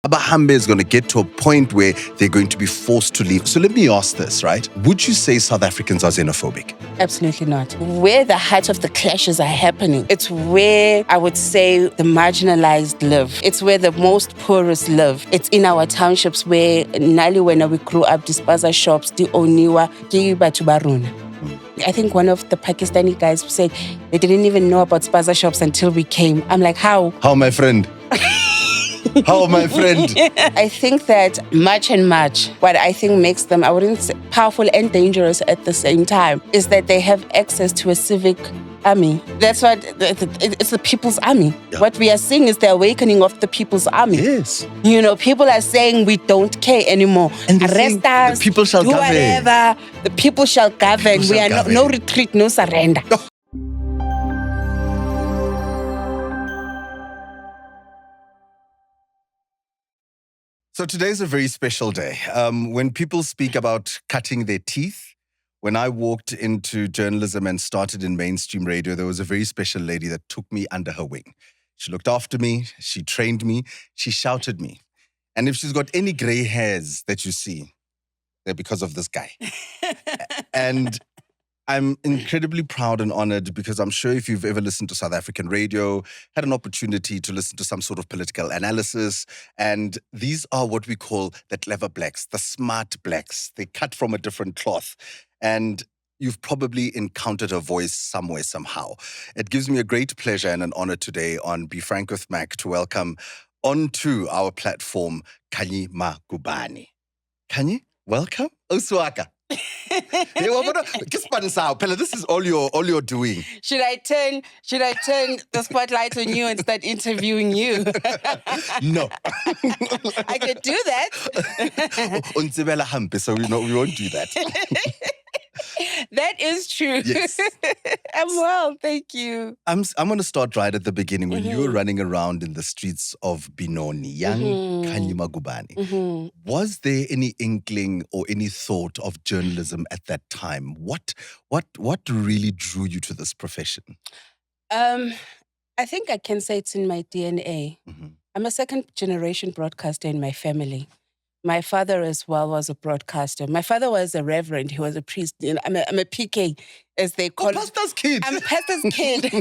Abahambe is going to get to a point where they're going to be forced to leave. So let me ask this, right? Would you say South Africans are xenophobic? Absolutely not. Where the height of the clashes are happening, it's where I would say the marginalized live. It's where the most poorest live. It's in our townships where Nali, when we grew up, the spaza shops, the Oniwa, the Batubaruna. I think one of the Pakistani guys said they didn't even know about spaza shops until we came. I'm like, how? How, my friend? How, my friend? I think that much, what I think makes them, I wouldn't say powerful and dangerous at the same time, is that they have access to a civic army. That's what, it's the people's army. Yeah. What we are seeing is the awakening of the people's army. Yes. You know, people are saying we don't care anymore. And arrest us, the people shall do govern. Whatever. The people shall govern. We are no retreat, no surrender. Oh. So today's a very special day. When people speak about cutting their teeth, when I walked into journalism and started in mainstream radio, there was a very special lady that took me under her wing. She looked after me, she trained me, she shouted me. And if she's got any gray hairs that you see, they're because of this guy. And I'm incredibly proud and honored because I'm sure if you've ever listened to South African radio, had an opportunity to listen to some sort of political analysis, and these are what we call the clever blacks, the smart blacks. They cut from a different cloth. And you've probably encountered her voice somewhere, somehow. It gives me a great pleasure and an honor today on Be Frank with MacG to welcome onto our platform, Khanyi Magubane. Khanyi, welcome. Oswaka. This is all you're doing. Should I turn the spotlight on you and start interviewing you? No. I could do that. So we won't do that. That is true. Yes. I'm well, thank you. I'm going to start right at the beginning. When you were running around in the streets of Benoni, young Khanyi Magubane, was there any inkling or any thought of journalism at that time? What really drew you to this profession? I think I can say it's in my DNA. I'm a second-generation broadcaster in my family. My father as well was a broadcaster. My father was a reverend. He was a priest. You know, I'm a PK, as they call it. Pastor's kid. I'm a pastor's kid.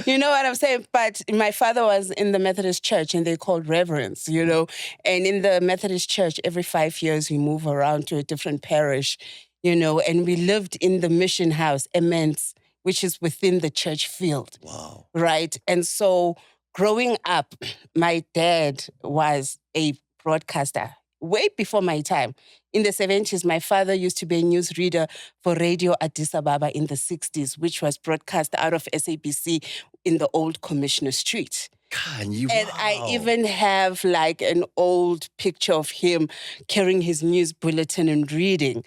You know what I'm saying? But my father was in the Methodist church and they called reverends, you know. And in the Methodist church, every 5 years we move around to a different parish, you know. And we lived in the mission house, immense, which is within the church field. Wow. Right? And so growing up, my dad was a broadcaster way before my time. In the 70s, my father used to be a newsreader for Radio Addis Ababa in the 60s, which was broadcast out of SABC in the old Commissioner Street. Khanyi, And wow. I even have like an old picture of him carrying his news bulletin and reading.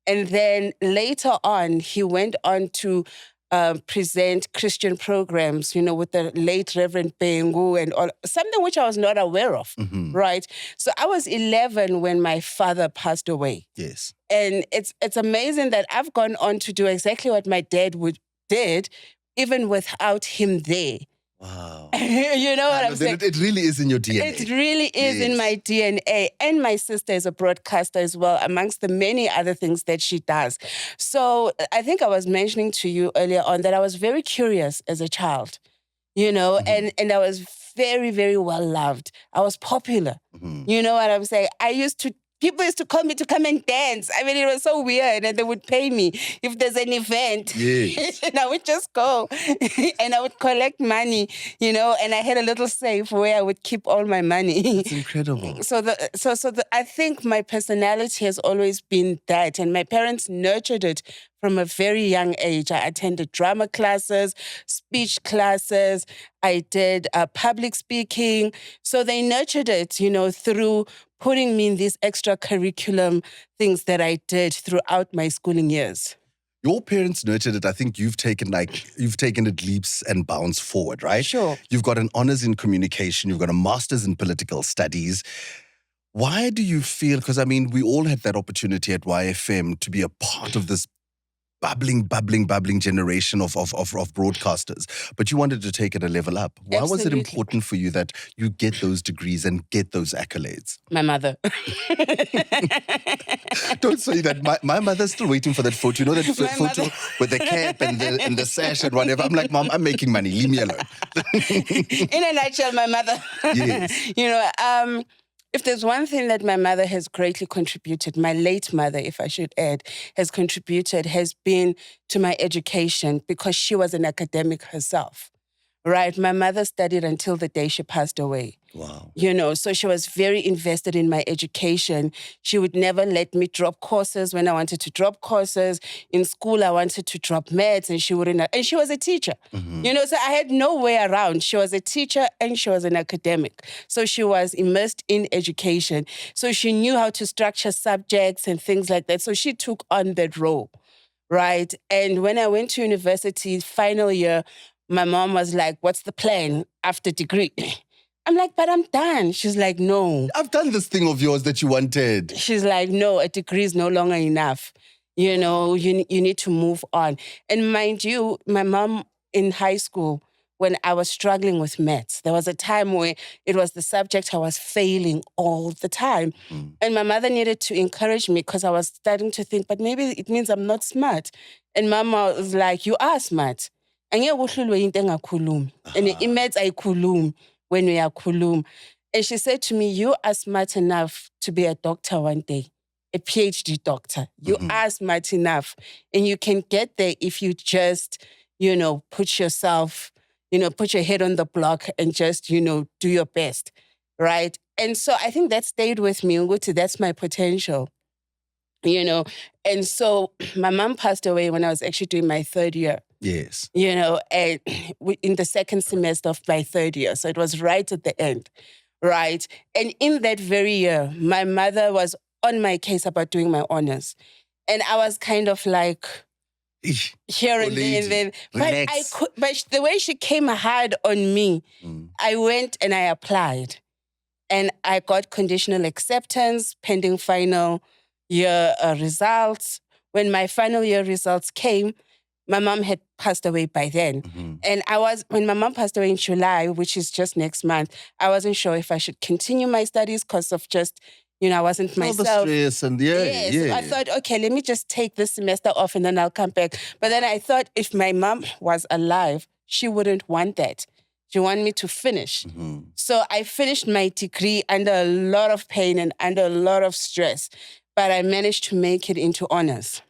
And then later on, he went on to present Christian programs, you know, with the late Reverend Angu and all, something which I was not aware of, right? So I was 11 when my father passed away. Yes. And it's amazing that I've gone on to do exactly what my dad did, even without him there. Wow. You know what I'm saying? It really is in your DNA. It really is in my DNA. And my sister is a broadcaster as well, amongst the many other things that she does. So I think I was mentioning to you earlier on that I was very curious as a child, you know, and I was very, very well loved. I was popular. You know what I'm saying? People used to call me to come and dance. I mean, it was so weird. And they would pay me if there's an event. Yes. And I would just go and I would collect money, you know, and I had a little safe where I would keep all my money. It's incredible. So I think my personality has always been that. And my parents nurtured it from a very young age. I attended drama classes, speech classes. I did public speaking. So they nurtured it, you know, through putting me in these extracurriculum things that I did throughout my schooling years. Your parents nurtured it. I think you've taken it leaps and bounds forward, right? Sure. You've got an honors in communication. You've got a master's in political studies. Why do you feel, because I mean, we all had that opportunity at YFM to be a part of this bubbling generation of broadcasters, but you wanted to take it a level up. Why was it Absolutely. important for you that you get those degrees and get those accolades? My mother. Don't say that. My mother's still waiting for that photo. You know that My photo mother. with the cap and the sash and whatever. I'm like, Mom, I'm making money. Leave me alone. In a nutshell, my mother. Yes. If there's one thing that my mother has greatly contributed, my late mother, if I should add, has contributed, has been to my education, because she was an academic herself, right? My mother studied until the day she passed away. Wow. So she was very invested in my education. She would never let me drop courses when I wanted to drop courses. In school, I wanted to drop maths, and she wouldn't. And she was a teacher. So I had no way around. She was a teacher and she was an academic. So she was immersed in education. So she knew how to structure subjects and things like that. So she took on that role, right? And when I went to university, final year, my mom was like, "What's the plan after degree?" I'm like, "But I'm done." She's like, "No." I've done this thing of yours that you wanted. She's like, "No, a degree is no longer enough. You need to move on." And mind you, my mom in high school, when I was struggling with maths, there was a time where it was the subject I was failing all the time. And my mother needed to encourage me, because I was starting to think, but maybe it means I'm not smart. And mama was like, "You are smart. Angeke uhlulwe into engakhulumi. And i-maths ayikhulumi when we are khuluma." And she said to me, "You are smart enough to be a doctor one day, a PhD doctor. You are smart enough. And you can get there if you just, put yourself, put your head on the block and just, do your best." Right? And so I think that stayed with me. That's my potential. And so my mom passed away when I was actually doing my third year. Yes. And in the second semester of my third year. So it was right at the end, right? And in that very year, my mother was on my case about doing my honors. And I was kind of like here and there and then. But the way she came hard on me, I went and I applied. And I got conditional acceptance pending final year results. When my final year results came, my mom had passed away by then. And when my mom passed away in July, which is just next month, I wasn't sure if I should continue my studies because of just, I wasn't myself. All the stress and So I thought, okay, let me just take this semester off and then I'll come back. But then I thought if my mom was alive, she wouldn't want that. She wanted me to finish. So I finished my degree under a lot of pain and under a lot of stress, but I managed to make it into honors.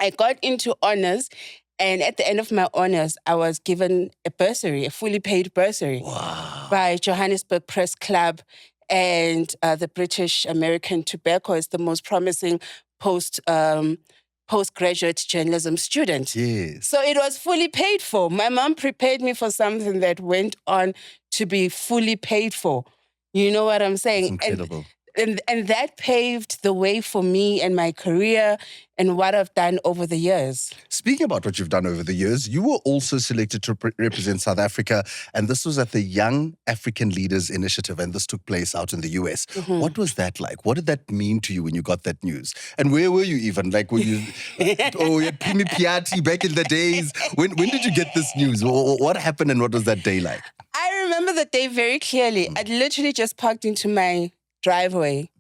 I got into honors, and at the end of my honors, I was given a bursary, a fully paid bursary by Johannesburg Press Club, and the British American Tobacco is the most promising postgraduate journalism student. Yes. So it was fully paid for. My mom prepared me for something that went on to be fully paid for. You know what I'm saying? It's incredible. And that paved the way for me and my career and what I've done over the years. Speaking about what you've done over the years, you were also selected to represent South Africa, and this was at the Young African Leaders Initiative, and this took place out in the US. What was that like? What did that mean to you when you got that news? And where were you even? Like, were you, you had Pimi Piatti back in the days? When did you get this news? What happened and what was that day like? I remember the day very clearly. I literally just parked into my driveway.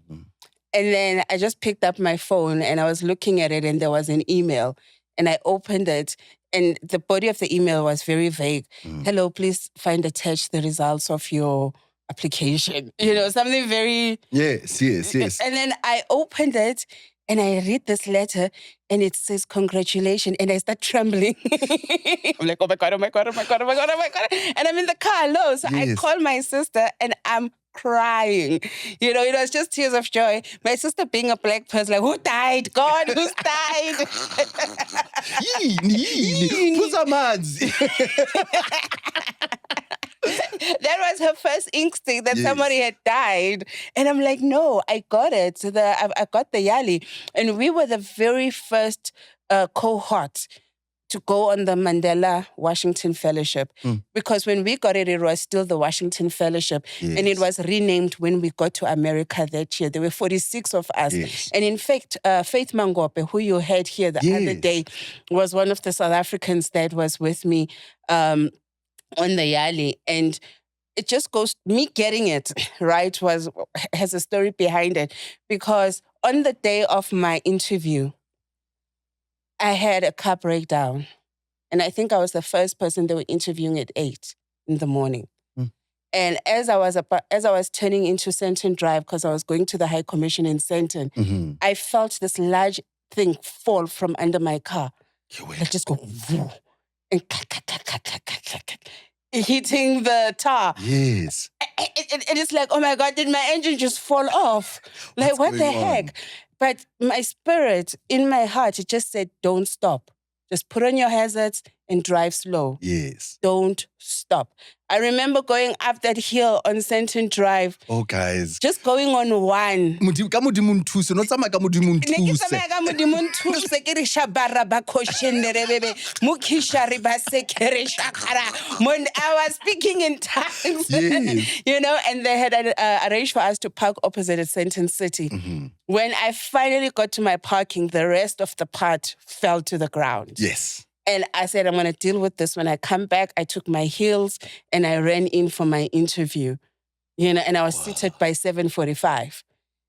And then I just picked up my phone and I was looking at it and there was an email. And I opened it and the body of the email was very vague. "Hello, please find attached the results of your application." Something very... Yes. And then I opened it and I read this letter and it says, "Congratulations." And I start trembling. I'm like, oh my God. And I'm in the car alone. So I call my sister and I'm crying. It was just tears of joy. My sister, being a black person, like, "Who died? God, who's died?" That was her first instinct that somebody had died. And I'm like, no, I got it. I got the Yali. And we were the very first cohort to go on the Mandela Washington Fellowship. Because when we got it was still the Washington Fellowship. Yes. And it was renamed when we got to America that year. There were 46 of us. Yes. And in fact, Faith Mangope, who you heard here the other day, was one of the South Africans that was with me on the Yali. And it just goes, me getting it, right, has a story behind it. Because on the day of my interview, I had a car breakdown. And I think I was the first person they were interviewing at 8 in the morning. And as I was turning into Senton Drive, because I was going to the High Commission in Senton, I felt this large thing fall from under my car. It just go and hitting the tar. Yes. It is like, oh my God, did my engine just fall off? Like, what the heck? But my spirit, in my heart, it just said, don't stop. Just put on your hazards and drive slow. Yes. Don't stop. I remember going up that hill on Senton Drive. Oh, guys. Just going on one. I was speaking in tongues. Yes. You know, and they had arranged for us to park opposite at Senton City. When I finally got to my parking, the rest of the part fell to the ground. Yes. And I said, I'm going to deal with this. When I come back, I took my heels and I ran in for my interview, you know, and I was seated by 7:45,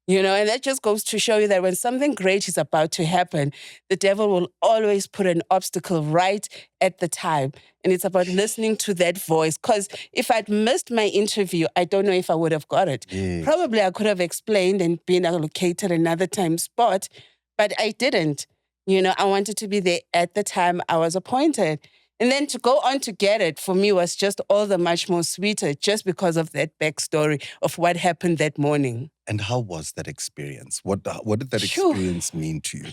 you know, and that just goes to show you that when something great is about to happen, the devil will always put an obstacle right at the time. And it's about listening to that voice. Because if I'd missed my interview, I don't know if I would have got it. Yes. Probably I could have explained and been allocated another time spot, but I didn't. You know, I wanted to be there at the time I was appointed. And then to go on to get it, for me, was just all the much more sweeter just because of that backstory of what happened that morning. And how was that experience? What did that experience mean to you?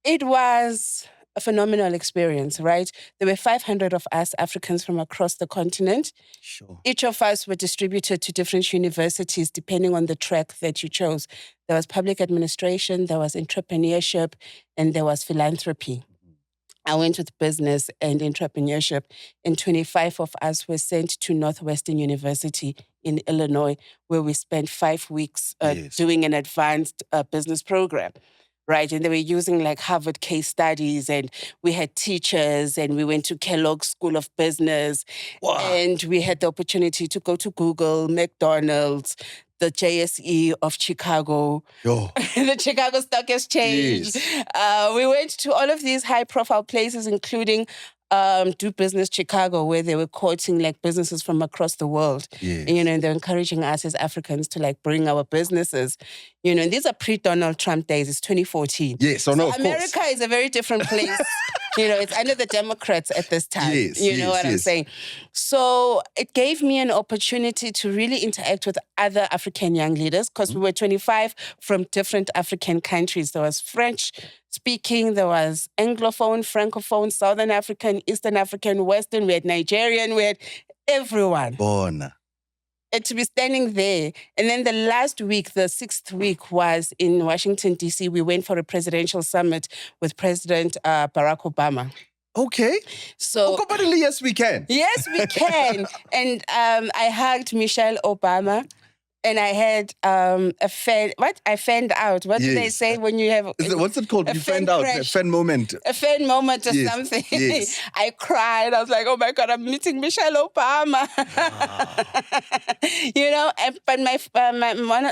It was a phenomenal experience, right? There were 500 of us Africans from across the continent. Sure. Each of us were distributed to different universities depending on the track that you chose. There was public administration, there was entrepreneurship, and there was philanthropy. I went with business and entrepreneurship, and 25 of us were sent to Northwestern University in Illinois, where we spent 5 weeks doing an advanced business program. Right. And they were using like Harvard case studies, and we had teachers, and we went to Kellogg School of Business. Wow. And we had the opportunity to go to Google, McDonald's, the JSE of Chicago, the Chicago Stock Exchange. Yes. We went to all of these high profile places, including Do Business Chicago, where they were quoting like businesses from across the world. Yes. You know, and they're encouraging us as Africans to like bring our businesses. You know, and these are pre-Donald Trump days. It's 2014. Yes, so no, of America course. is a very different place. You know, it's under the Democrats at this time. Yes, you know what I'm saying? So it gave me an opportunity to really interact with other African young leaders, because we were 25 from different African countries. There was French speaking, there was Anglophone, Francophone, Southern African, Eastern African, Western, we had Nigerian, we had everyone. Born. And to be standing there. And then the last week, the 6th week, was in Washington, D.C. We went for a presidential summit with President Barack Obama. Okay. So, yes, we can. Yes, we can. And I hugged Michelle Obama. And I had a fan. What? I fanned out. What do they say when you have? What's it called? You fanned out. A fan moment. A fan moment or something. Yes. I cried. I was like, oh my God, I'm meeting Michelle Obama. You know, but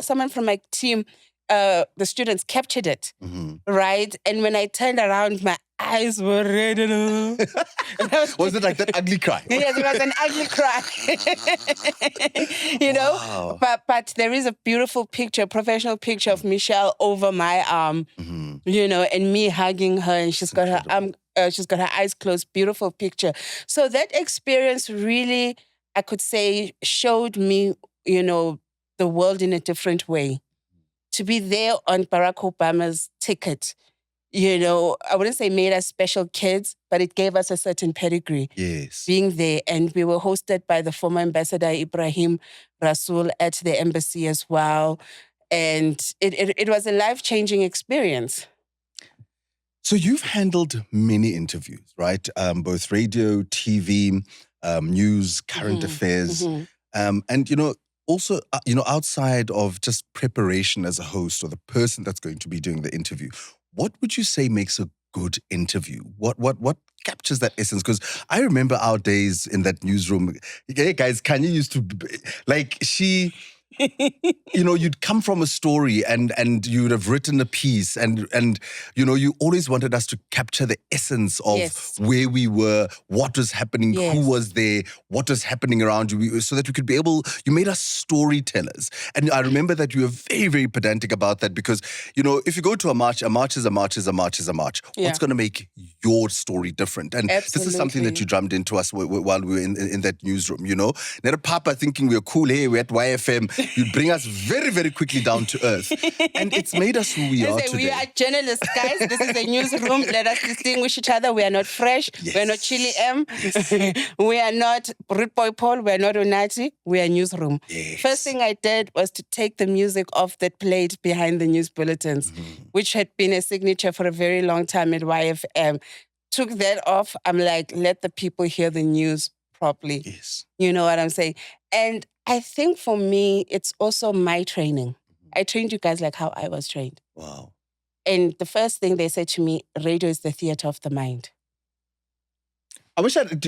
someone from my team, the students captured it, right? And when I turned around, my eyes were red. Was it like that ugly cry? Yes, it was an ugly cry. You know, wow. but there is a beautiful picture, professional picture of Michelle over my arm, you know, and me hugging her, and she's got her eyes closed. Beautiful picture. So that experience really, I could say, showed me, you know, the world in a different way. To be there on Barack Obama's ticket, you know, I wouldn't say made us special kids, but it gave us a certain pedigree. Yes. Being there. And we were hosted by the former ambassador Ibrahim Rasool at the embassy as well. And it was a life-changing experience. So you've handled many interviews, right? Both radio, TV, news, current affairs, and also outside of just preparation as a host or the person that's going to be doing the interview, what would you say makes a good interview? What captures that essence? Because I remember our days in that newsroom. Hey guys, Khanyi used to like she. You'd come from a story and you would have written a piece and you always wanted us to capture the essence of Yes. where we were, what was happening, Yes. who was there, what was happening around you, so that we could be able, you made us storytellers. And I remember that you were very, very pedantic about that because, if you go to a march is a march is a march is a march. Yeah. What's going to make your story different? And this is something that Absolutely. you drummed into us while we were in that newsroom, Not a papa thinking we're cool, hey, we're at YFM. You bring us very, very quickly down to earth. And it's made us who we are today. We are journalists, guys. This is a newsroom. Let us distinguish each other. We are not fresh. Yes. We're not Chili M. We are not Rude Boy Paul. We're not Onati. We are newsroom. Yes. First thing I did was to take the music off that played behind the news bulletins, which had been a signature for a very long time at YFM. Took that off. I'm like, let the people hear the news properly. Yes. You know what I'm saying? And I think for me, it's also my training. I trained you guys like how I was trained. Wow. And the first thing they said to me, radio is the theater of the mind. I wish I had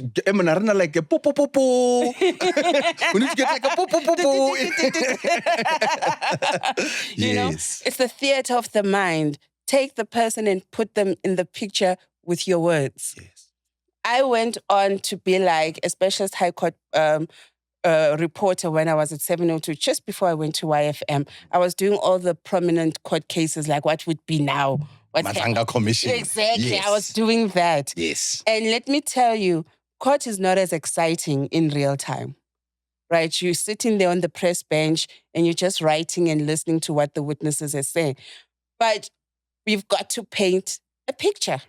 like a poo poo poo poo. We need to get like a poo poo poo poo. Yes. It's the theater of the mind. Take the person and put them in the picture with your words. Yes. I went on to be like a specialist high court reporter when I was at 702, just before I went to YFM. I was doing all the prominent court cases, like what would be now. MacG Commission. Exactly. Yes. I was doing that. Yes. And let me tell you, court is not as exciting in real time, right? You're sitting there on the press bench and you're just writing and listening to what the witnesses are saying. But you've got to paint a picture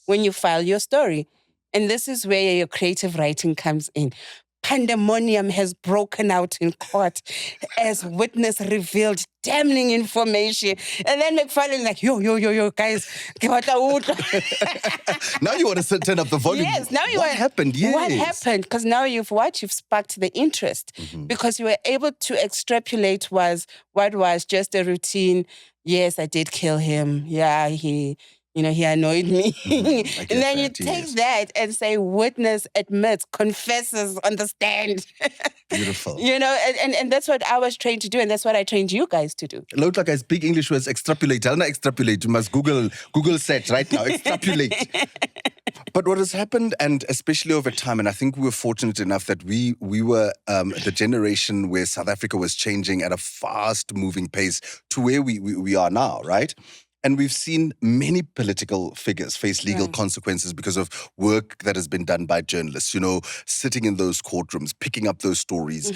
when you file your story. And this is where your creative writing comes in. Pandemonium has broken out in court as witness revealed damning information. And then McFarlane like, yo, guys. Now you want to turn up the volume. Yes, now you What happened? Yes. What happened? Because now you've sparked the interest. Because you were able to extrapolate what was just a routine. Yes, I did kill him. Yeah, he annoyed me. And then you take that and say, witness admits, confesses on the stand. Beautiful. And that's what I was trained to do. And that's what I trained you guys to do. Look like I speak English was extrapolate. I don't know extrapolate. You must Google search right now. Extrapolate. But what has happened, and especially over time, and I think we were fortunate enough that we were the generation where South Africa was changing at a fast-moving pace to where we are now, right? And we've seen many political figures face legal consequences because of work that has been done by journalists, sitting in those courtrooms, picking up those stories,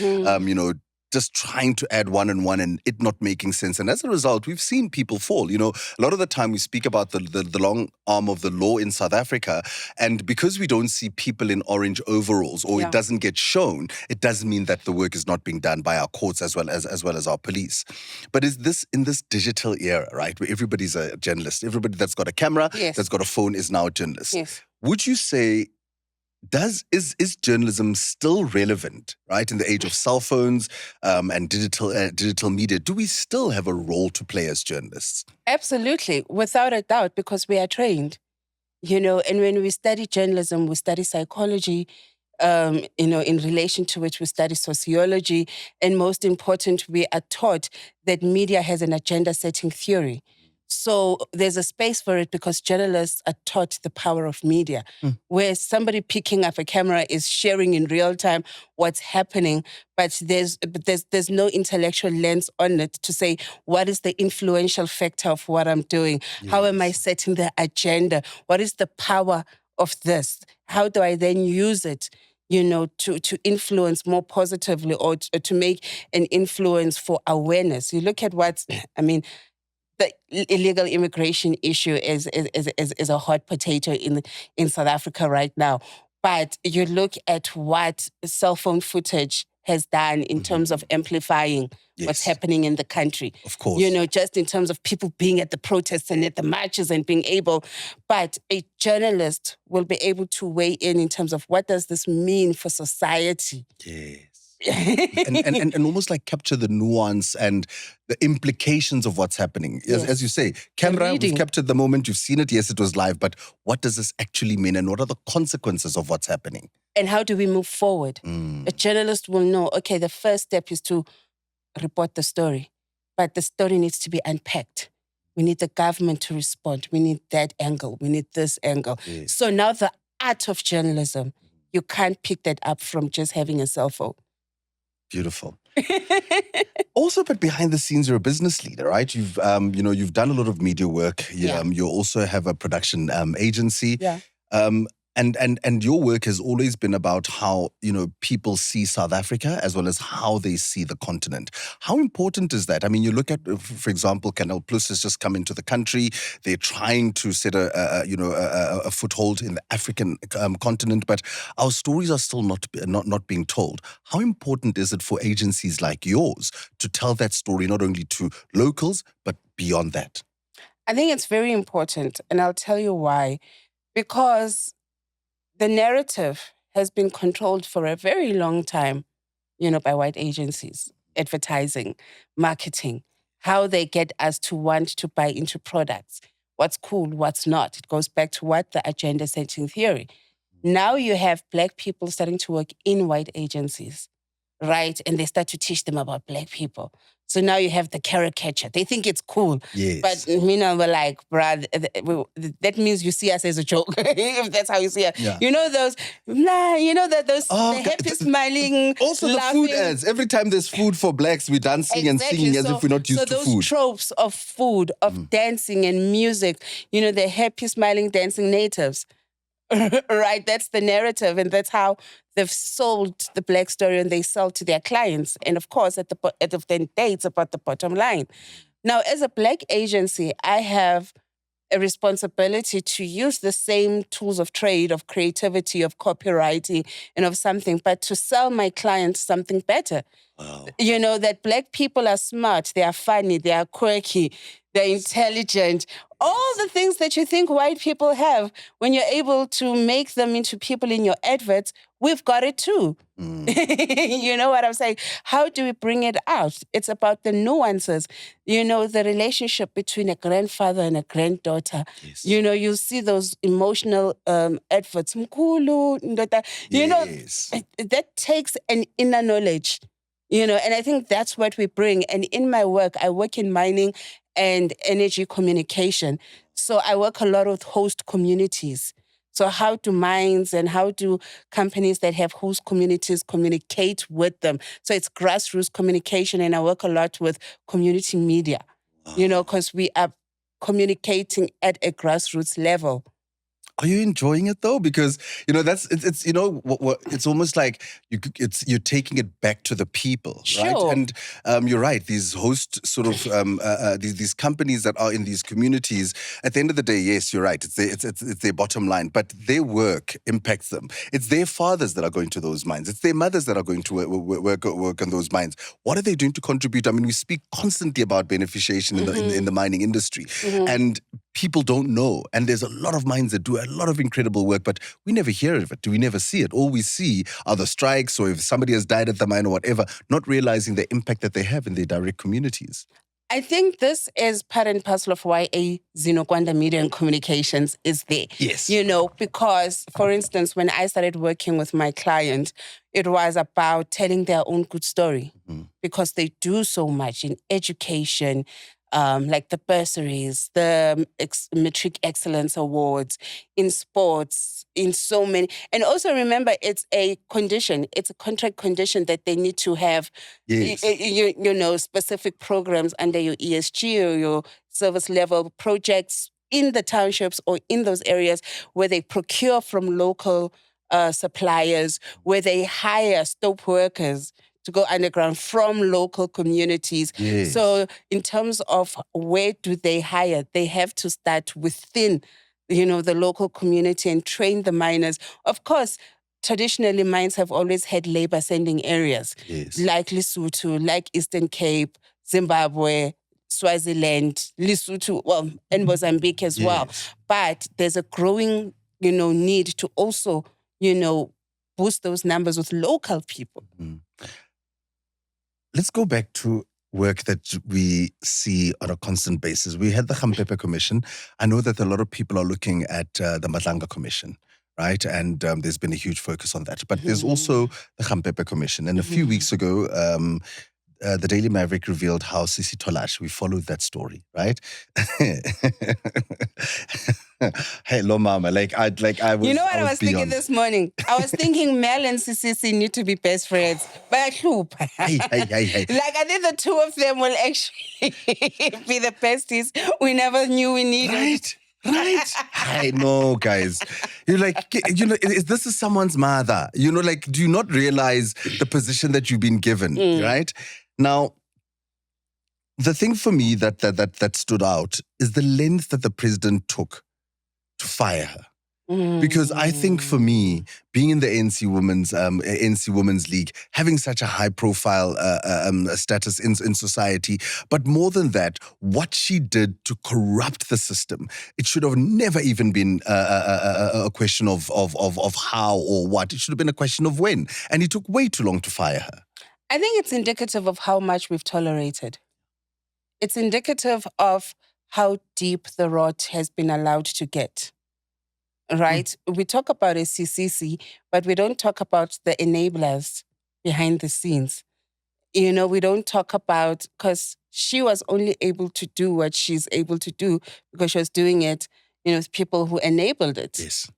just trying to add one and one and it not making sense. And as a result, we've seen people fall. A lot of the time we speak about the long arm of the law in South Africa. And because we don't see people in orange overalls or it doesn't get shown, it doesn't mean that the work is not being done by our courts as well as our police. But is this in this digital era, right, where everybody's a journalist, everybody that's got a camera, that's got a phone is now a journalist. Yes. Would you say is journalism still relevant, right? In the age of cell phones and digital media, do we still have a role to play as journalists? Absolutely, without a doubt, because we are trained. And when we study journalism, we study psychology. In relation to which we study sociology, and most important, we are taught that media has an agenda-setting theory. So there's a space for it because journalists are taught the power of media, where somebody picking up a camera is sharing in real time what's happening, but there's no intellectual lens on it to say, what is the influential factor of what I'm doing? Yes. How am I setting the agenda? What is the power of this? How do I then use it, to influence more positively or to make an influence for awareness? You look at the illegal immigration issue is a hot potato in South Africa right now. But you look at what cell phone footage has done in terms of amplifying what's Yes. happening in the country. Of course. You know, just in terms of people being at the protests and at the marches and being able, but a journalist will be able to weigh in terms of what does this mean for society? Yes. and almost like capture the nuance and the implications of what's happening. As you say, camera, we've captured the moment, you've seen it, yes, it was live, but what does this actually mean and what are the consequences of what's happening? And how do we move forward? A journalist will know, okay, the first step is to report the story, but the story needs to be unpacked. We need the government to respond. We need that angle. We need this angle. Yes. So now the art of journalism, you can't pick that up from just having a cell phone. Beautiful. Also, but behind the scenes, you're a business leader, right? You've you've done a lot of media work. You also have a production agency. Yeah. And your work has always been about how, people see South Africa as well as how they see the continent. How important is that? I mean, you look at, for example, Canal Plus has just come into the country. They're trying to set a foothold in the African continent, but our stories are still not being told. How important is it for agencies like yours to tell that story not only to locals, but beyond that? I think it's very important, and I'll tell you why. Because the narrative has been controlled for a very long time, by white agencies, advertising, marketing, how they get us to want to buy into products, what's cool, what's not. It goes back to what the agenda setting theory. Now you have Black people starting to work in white agencies, right? And they start to teach them about Black people. So now you have the caricature. They think it's cool. Yes. But we're like, bruh, that means you see us as a joke. If that's how you see us. Yeah. Those, the happy smiling, also laughing. The food ads. Every time there's food for Blacks, we're dancing and singing as if we're not used to food. So those tropes of food, of dancing and music, the happy smiling dancing natives. Right, that's the narrative, and that's how they've sold the Black story, and they sell to their clients. And of course, at the end of the day, it's about the bottom line. Now, as a Black agency, I have a responsibility to use the same tools of trade, of creativity, of copywriting, and of something, but to sell my clients something better. Wow. That Black people are smart, they are funny, they are quirky, they're intelligent. All the things that you think white people have, when you're able to make them into people in your adverts, we've got it too. You know what I'm saying? How do we bring it out? It's about the nuances. The relationship between a grandfather and a granddaughter. Yes. You see those emotional adverts. Mkulu, ndota. Yes. That takes an inner knowledge. And I think that's what we bring. And in my work, I work in mining and energy communication. So I work a lot with host communities. So how do mines and how do companies that have host communities communicate with them? So it's grassroots communication, and I work a lot with community media, because we are communicating at a grassroots level. Are you enjoying it though? Because it's it's almost like you're taking it back to the people, right? Sure. And you're right. These host sort of these companies that are in these communities. At the end of the day, yes, you're right. It's their bottom line, but their work impacts them. It's their fathers that are going to those mines. It's their mothers that are going to work on those mines. What are they doing to contribute? I mean, we speak constantly about beneficiation in the mining industry, and people don't know. And there's a lot of mines that do a lot of incredible work, but we never hear of it. We never see it. All we see are the strikes, or if somebody has died at the mine or whatever, not realizing the impact that they have in their direct communities. I think this is part and parcel of why a Zinokwanda Media and Communications is there. Yes. Because, for instance, when I started working with my client, it was about telling their own good story, because they do so much in education, like the bursaries, the Matric Excellence Awards, in sports, in so many. And also remember, it's a condition. It's a contract condition that they need to have, Yes. specific programs under your ESG or your service level projects in the townships or in those areas where they procure from local suppliers, where they hire stope workers to go underground from local communities. Yes. So in terms of where do they hire, they have to start within, the local community and train the miners. Of course, traditionally mines have always had labor sending areas, Yes. like Lesotho, like Eastern Cape, Zimbabwe, Swaziland, Lesotho, well, and Mozambique as well. Yes. But there's a growing, need to also, boost those numbers with local people. Let's go back to work that we see on a constant basis. We had the Khampepe Commission. I know that a lot of people are looking at the MacG Commission, right? And there's been a huge focus on that. But there's also the Khampepe Commission. And a few weeks ago, the Daily Maverick revealed how Sisi Tolash, we followed that story, right? Hello, mama. I was. You know what I was thinking beyond. this morning? I was thinking Mel and Sisi need to be best friends. But I hope. Hey. Like, I think the two of them will actually be the besties we never knew we needed. Right. I know, guys. You're like, this is someone's mother. Do you not realize the position that you've been given, right? Now, the thing for me that stood out is the length that the president took to fire her. Because I think for me, being in the ANC Women's League, having such a high profile status in society, but more than that, what she did to corrupt the system, it should have never even been a question of how or what. It should have been a question of when. And it took way too long to fire her. I think it's indicative of how much we've tolerated. It's indicative of how deep the rot has been allowed to get. Right? We talk about a CCC, but we don't talk about the enablers behind the scenes. We don't talk about, because she was only able to do what she's able to do because she was doing it, with people who enabled it. Yes.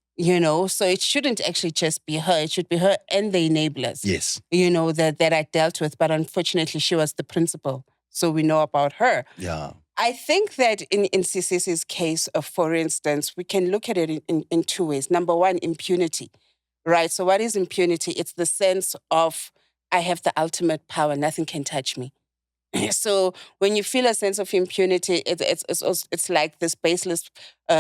So it shouldn't actually just be her. It should be her and the enablers. Yes. That I dealt with. But unfortunately, she was the principal. So we know about her. Yeah. I think that in CCC's case, for instance, we can look at it in two ways. Number one, impunity, right? So what is impunity? It's the sense of, I have the ultimate power, nothing can touch me. So when you feel a sense of impunity, it's like this baseless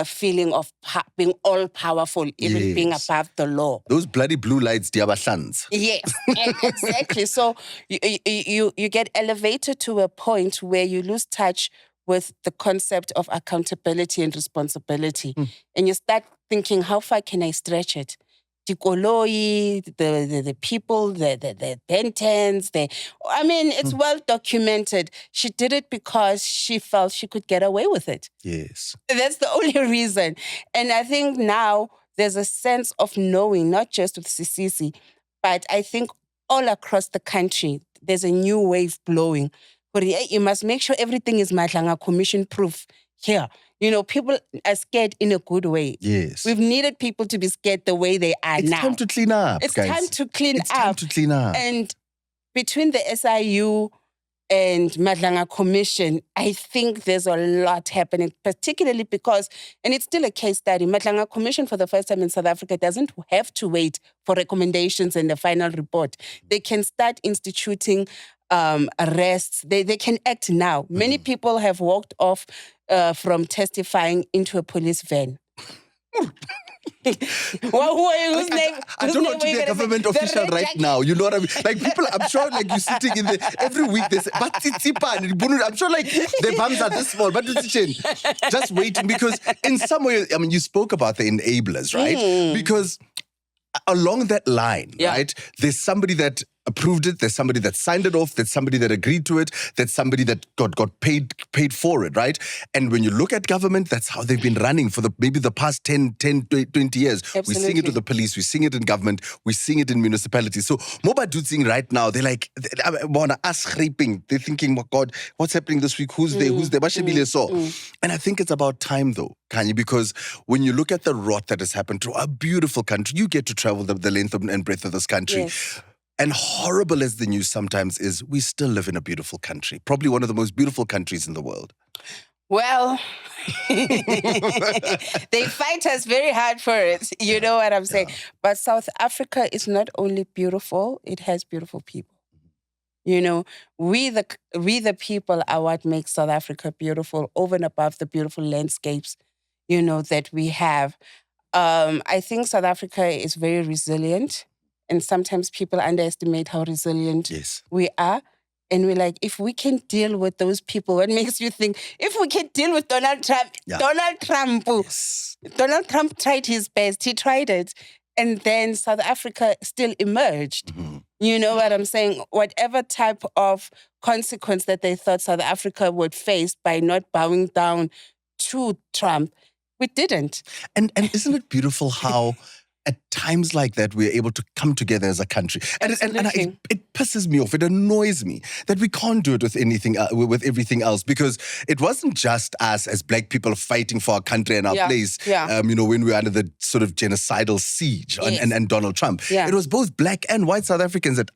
feeling of being all powerful, even being above the law. Those bloody blue lights, diabahlans. Yes, exactly. So you get elevated to a point where you lose touch with the concept of accountability and responsibility. And you start thinking, how far can I stretch it? The Koloi, the people, the Bentons, it's well documented. She did it because she felt she could get away with it. Yes. That's the only reason. And I think now there's a sense of knowing, not just with CCC, but I think all across the country, there's a new wave blowing. But you must make sure everything is MacG Commission proof here. People are scared in a good way. Yes. We've needed people to be scared the way they are now. It's time to clean up, It's guys. time to clean up. It's time to clean up. And between the SIU and MacG Commission, I think there's a lot happening, particularly because, and it's still a case study, MacG Commission for the first time in South Africa doesn't have to wait for recommendations and the final report. They can start instituting arrests. They can act now. Many people have walked off from testifying into a police van. Well, who are you? Whose name? I don't want to be a government official right now. You know what I mean? Like people, I'm sure like you're sitting in the, every week they say, but I'm sure like their bums are this small, but it's just waiting because in some way, you spoke about the enablers, right? Because along that line, right, there's somebody that approved it, there's somebody that signed it off, there's somebody that agreed to it, there's somebody that got paid for it, right? And when you look at government, that's how they've been running for maybe the past 10, 20 years. Absolutely. We sing it to the police, we sing it in government, we sing it in municipalities. So Moba Dutsing right now, they're like, they're thinking, oh God, what's happening this week? Who's there? And I think it's about time though, Khanyi, because when you look at the rot that has happened to our beautiful country, you get to travel the length and breadth of this country. Yes. And horrible as the news sometimes is, we still live in a beautiful country. Probably one of the most beautiful countries in the world. Well, they fight us very hard for it. You know what I'm saying? Yeah. But South Africa is not only beautiful, it has beautiful people. We the people are what makes South Africa beautiful, over and above the beautiful landscapes, that we have. I think South Africa is very resilient. And sometimes people underestimate how resilient Yes. we are. And we're like, if we can deal with those people, what makes you think, if we can deal with Donald Trump, Yes. Donald Trump tried his best. He tried it. And then South Africa still emerged. Mm-hmm. You know what I'm saying? Whatever type of consequence that they thought South Africa would face by not bowing down to Trump, we didn't. And isn't it beautiful how at times like that we're able to come together as a country? And it pisses me off. It annoys me that we can't do it with anything, with everything else, because it wasn't just us as Black people fighting for our country and our place. Yeah. When we were under the sort of genocidal siege and Donald Trump. Yeah. It was both Black and white South Africans that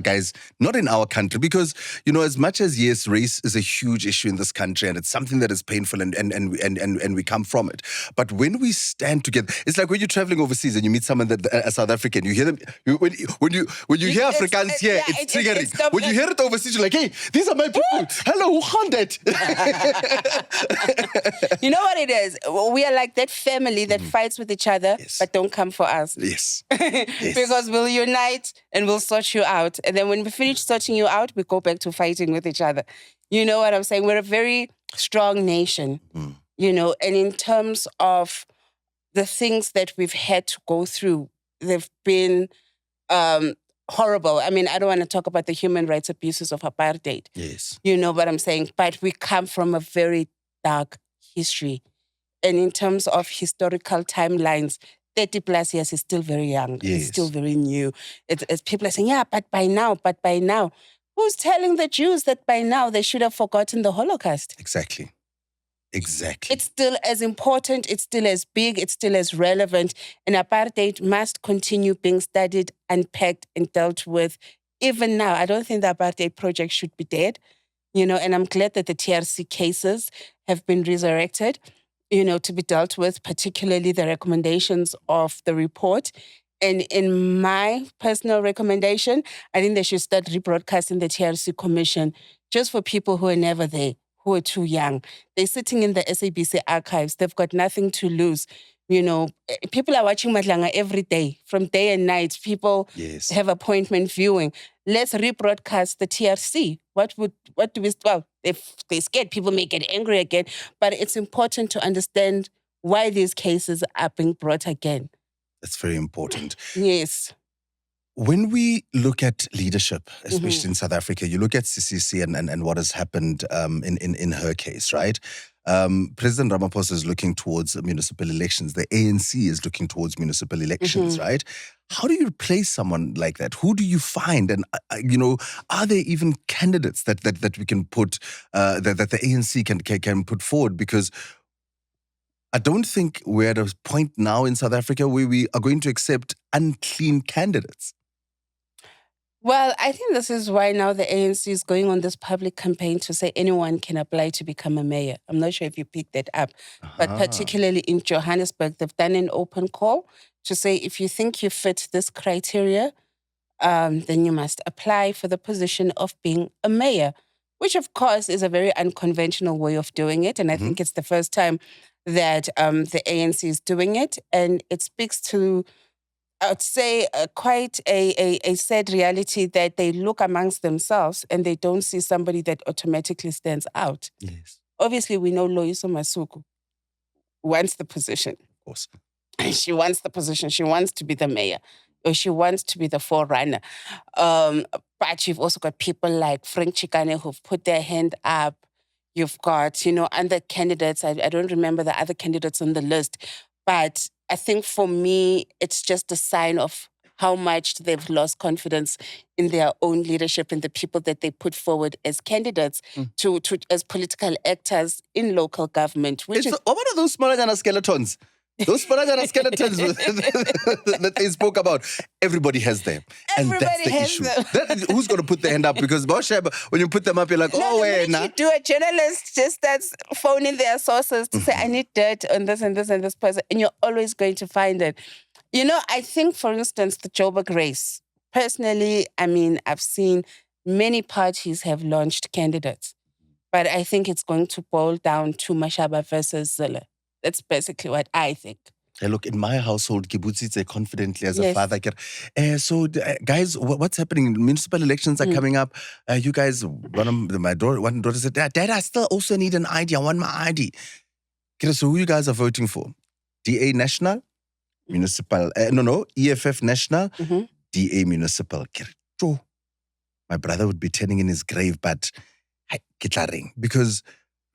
guys, not in our country, because as much as yes, race is a huge issue in this country and it's something that is painful and we come from it. But when we stand together, it's like when you're traveling overseas and you meet someone that a South African, you hear them when you hear Afrikaans here, it's triggering. When you hear it overseas, you're like, hey, these are my people. Hello, who found that? You know what it is? We are like that family that fights with each other, but don't come for us. Yes. Because we'll unite and we'll sort you out. And then when we finish sorting you out, we go back to fighting with each other. You know what I'm saying? We're a very strong nation, and in terms of the things that we've had to go through, they've been horrible. I mean, I don't want to talk about the human rights abuses of apartheid. Yes. You know what I'm saying? But we come from a very dark history. And in terms of historical timelines, 30 plus years is still very young. Yes. It's still very new. It's people are saying, but by now. Who's telling the Jews that by now they should have forgotten the Holocaust? Exactly. It's still as important, it's still as big, it's still as relevant. And apartheid must continue being studied, unpacked, and dealt with. Even now, I don't think the apartheid project should be dead, and I'm glad that the TRC cases have been resurrected, to be dealt with, particularly the recommendations of the report. And in my personal recommendation, I think they should start rebroadcasting the TRC Commission just for people who are never there, who are too young. They're sitting in the SABC archives. They've got nothing to lose. People are watching Madlanga every day, from day and night. People have appointment viewing. Let's rebroadcast the TRC. What do we, if they're scared, people may get angry again. But it's important to understand why these cases are being brought again. That's very important. Yes. When we look at leadership, especially in South Africa, you look at CCC and what has happened in her case, right? President Ramaphosa is looking towards municipal elections. The ANC is looking towards municipal elections, right? How do you replace someone like that? Who do you find? And, are there even candidates that we can put, that the ANC can put forward? Because I don't think we're at a point now in South Africa where we are going to accept unclean candidates. Well, I think this is why now the ANC is going on this public campaign to say anyone can apply to become a mayor. I'm not sure if you picked that up, but particularly in Johannesburg, they've done an open call to say if you think you fit this criteria, then you must apply for the position of being a mayor, which of course is a very unconventional way of doing it. And I think it's the first time that the ANC is doing it. And it speaks to, I would say, quite a sad reality that they look amongst themselves and they don't see somebody that automatically stands out. Yes. Obviously, we know Loyiso Masuku wants the position. Of course. She wants the position. She wants to be the mayor, or she wants to be the forerunner. But you've also got people like Frank Chikane who've put their hand up. You've got, other candidates. I don't remember the other candidates on the list. But I think for me, it's just a sign of how much they've lost confidence in their own leadership and the people that they put forward as candidates to as political actors in local government. What are those smaller skeletons? Those skeletons that they spoke about, everybody has them. And that's the issue. Who's going to put their hand up? Because when you put them up, you're like, you do a journalist just starts phoning their sources to say, I need dirt on this and this and this person. And you're always going to find it. I think, for instance, the Joburg race. Personally, I've seen many parties have launched candidates. But I think it's going to boil down to Mashaba versus Zille. That's basically what I think. Hey, look, in my household, Kibutsitse confidently as a Yes. father. Guys, what's happening? Municipal elections are coming up. You guys, one daughter said, Dad, I still also need an ID. I want my ID. So who you guys are voting for? DA National, Municipal, EFF National, Mhm. DA Municipal. My brother would be turning in his grave, but because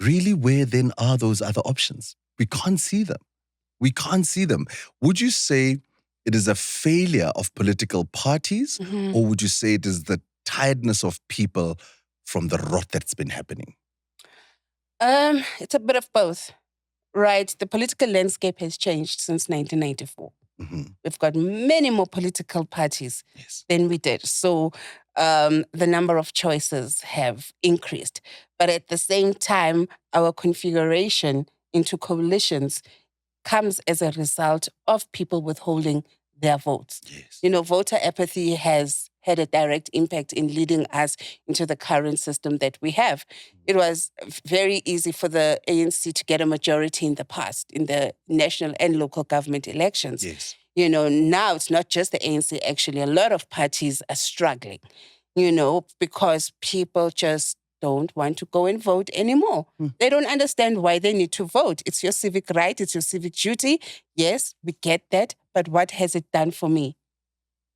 really, where then are those other options? We can't see them. We can't see them. Would you say it is a failure of political parties, Mhm. or would you say it is the tiredness of people from the rot that's been happening? It's a bit of both, right? The political landscape has changed since 1994. Mhm. We've got many more political parties Yes. than we did. So the number of choices have increased. But at the same time, our configuration into coalitions comes as a result of people withholding their votes. Yes. Voter apathy has had a direct impact in leading us into the current system that we have. It was very easy for the ANC to get a majority in the past, in the national and local government elections. Yes. Now it's not just the ANC, actually, a lot of parties are struggling, because people just don't want to go and vote anymore. They don't understand why they need to vote. It's your civic right, it's your civic duty. Yes, we get that, but what has it done for me?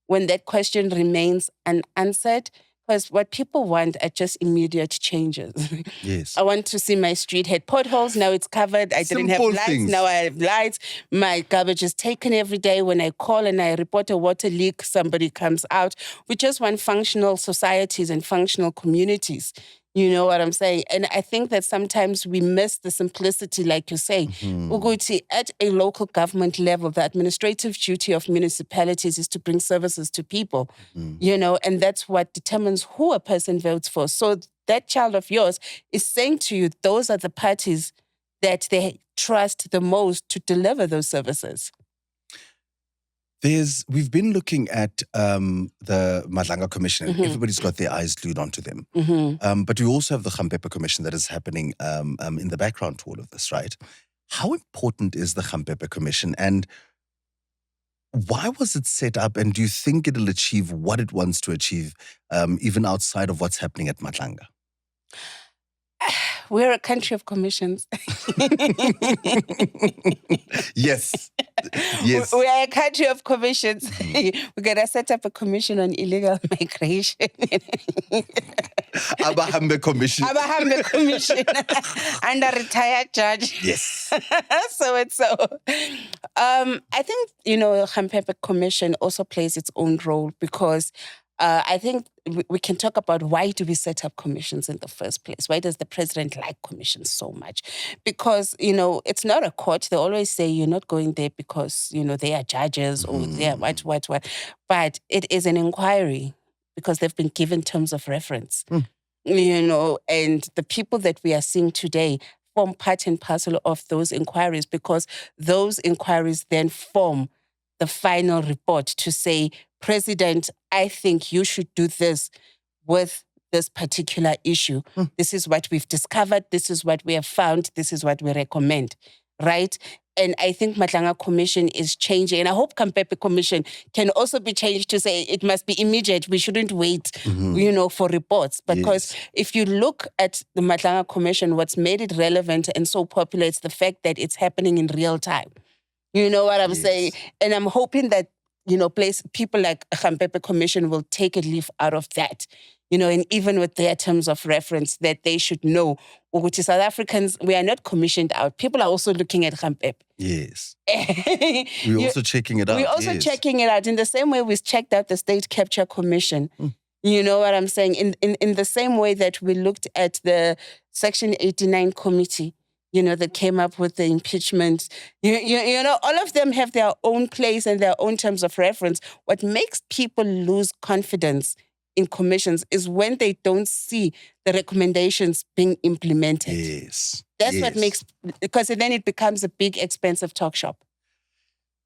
When that question remains unanswered, because what people want are just immediate changes. Yes. I want to see my street had potholes, now it's covered. I didn't have Simple lights, things. now I have lights. My garbage is taken every day. When I call and I report a water leak, somebody comes out. We just want functional societies and functional communities. You know what I'm saying? And I think that sometimes we miss the simplicity, like you say. Uguti, at a local government level, the administrative duty of municipalities is to bring services to people, and that's what determines who a person votes for. So that child of yours is saying to you, those are the parties that they trust the most to deliver those services. We've been looking at the MacG Commission, and everybody's got their eyes glued onto them. But we also have the Khampepe Commission that is happening in the background to all of this, right? How important is the Khampepe Commission, and why was it set up, and do you think it'll achieve what it wants to achieve, even outside of what's happening at MacG? We're a country of commissions. Yes. Yes. We are a country of commissions. We're going to set up a commission on illegal migration. Abahambe Commission. Abahambe Commission. And a retired judge. Yes. I think, Khampepe Commission also plays its own role because I think we can talk about why do we set up commissions in the first place? Why does the president like commissions so much? Because, it's not a court. They always say you're not going there because, they are judges or they are what. But it is an inquiry because they've been given terms of reference, and the people that we are seeing today form part and parcel of those inquiries because those inquiries then form the final report to say, President, I think you should do this with this particular issue. This is what we've discovered. This is what we have found. This is what we recommend, right? And I think MacG Commission is changing. And I hope Khampepe Commission can also be changed to say it must be immediate. We shouldn't wait, for reports. Because if you look at the MacG Commission, what's made it relevant and so popular is the fact that it's happening in real time. You know what I'm saying? And I'm hoping that, people like Khampepe Commission will take a leaf out of that, and even with their terms of reference that they should know, which is South Africans, we are not commissioned out. People are also looking at Khampepe. Yes. We're also checking it out. We're also checking it out in the same way we checked out the State Capture Commission. You know what I'm saying? In the same way that we looked at the Section 89 committee, that came up with the impeachment. All of them have their own place and their own terms of reference. What makes people lose confidence in commissions is when they don't see the recommendations being implemented. Yes. That's what makes, because then it becomes a big, expensive talk shop.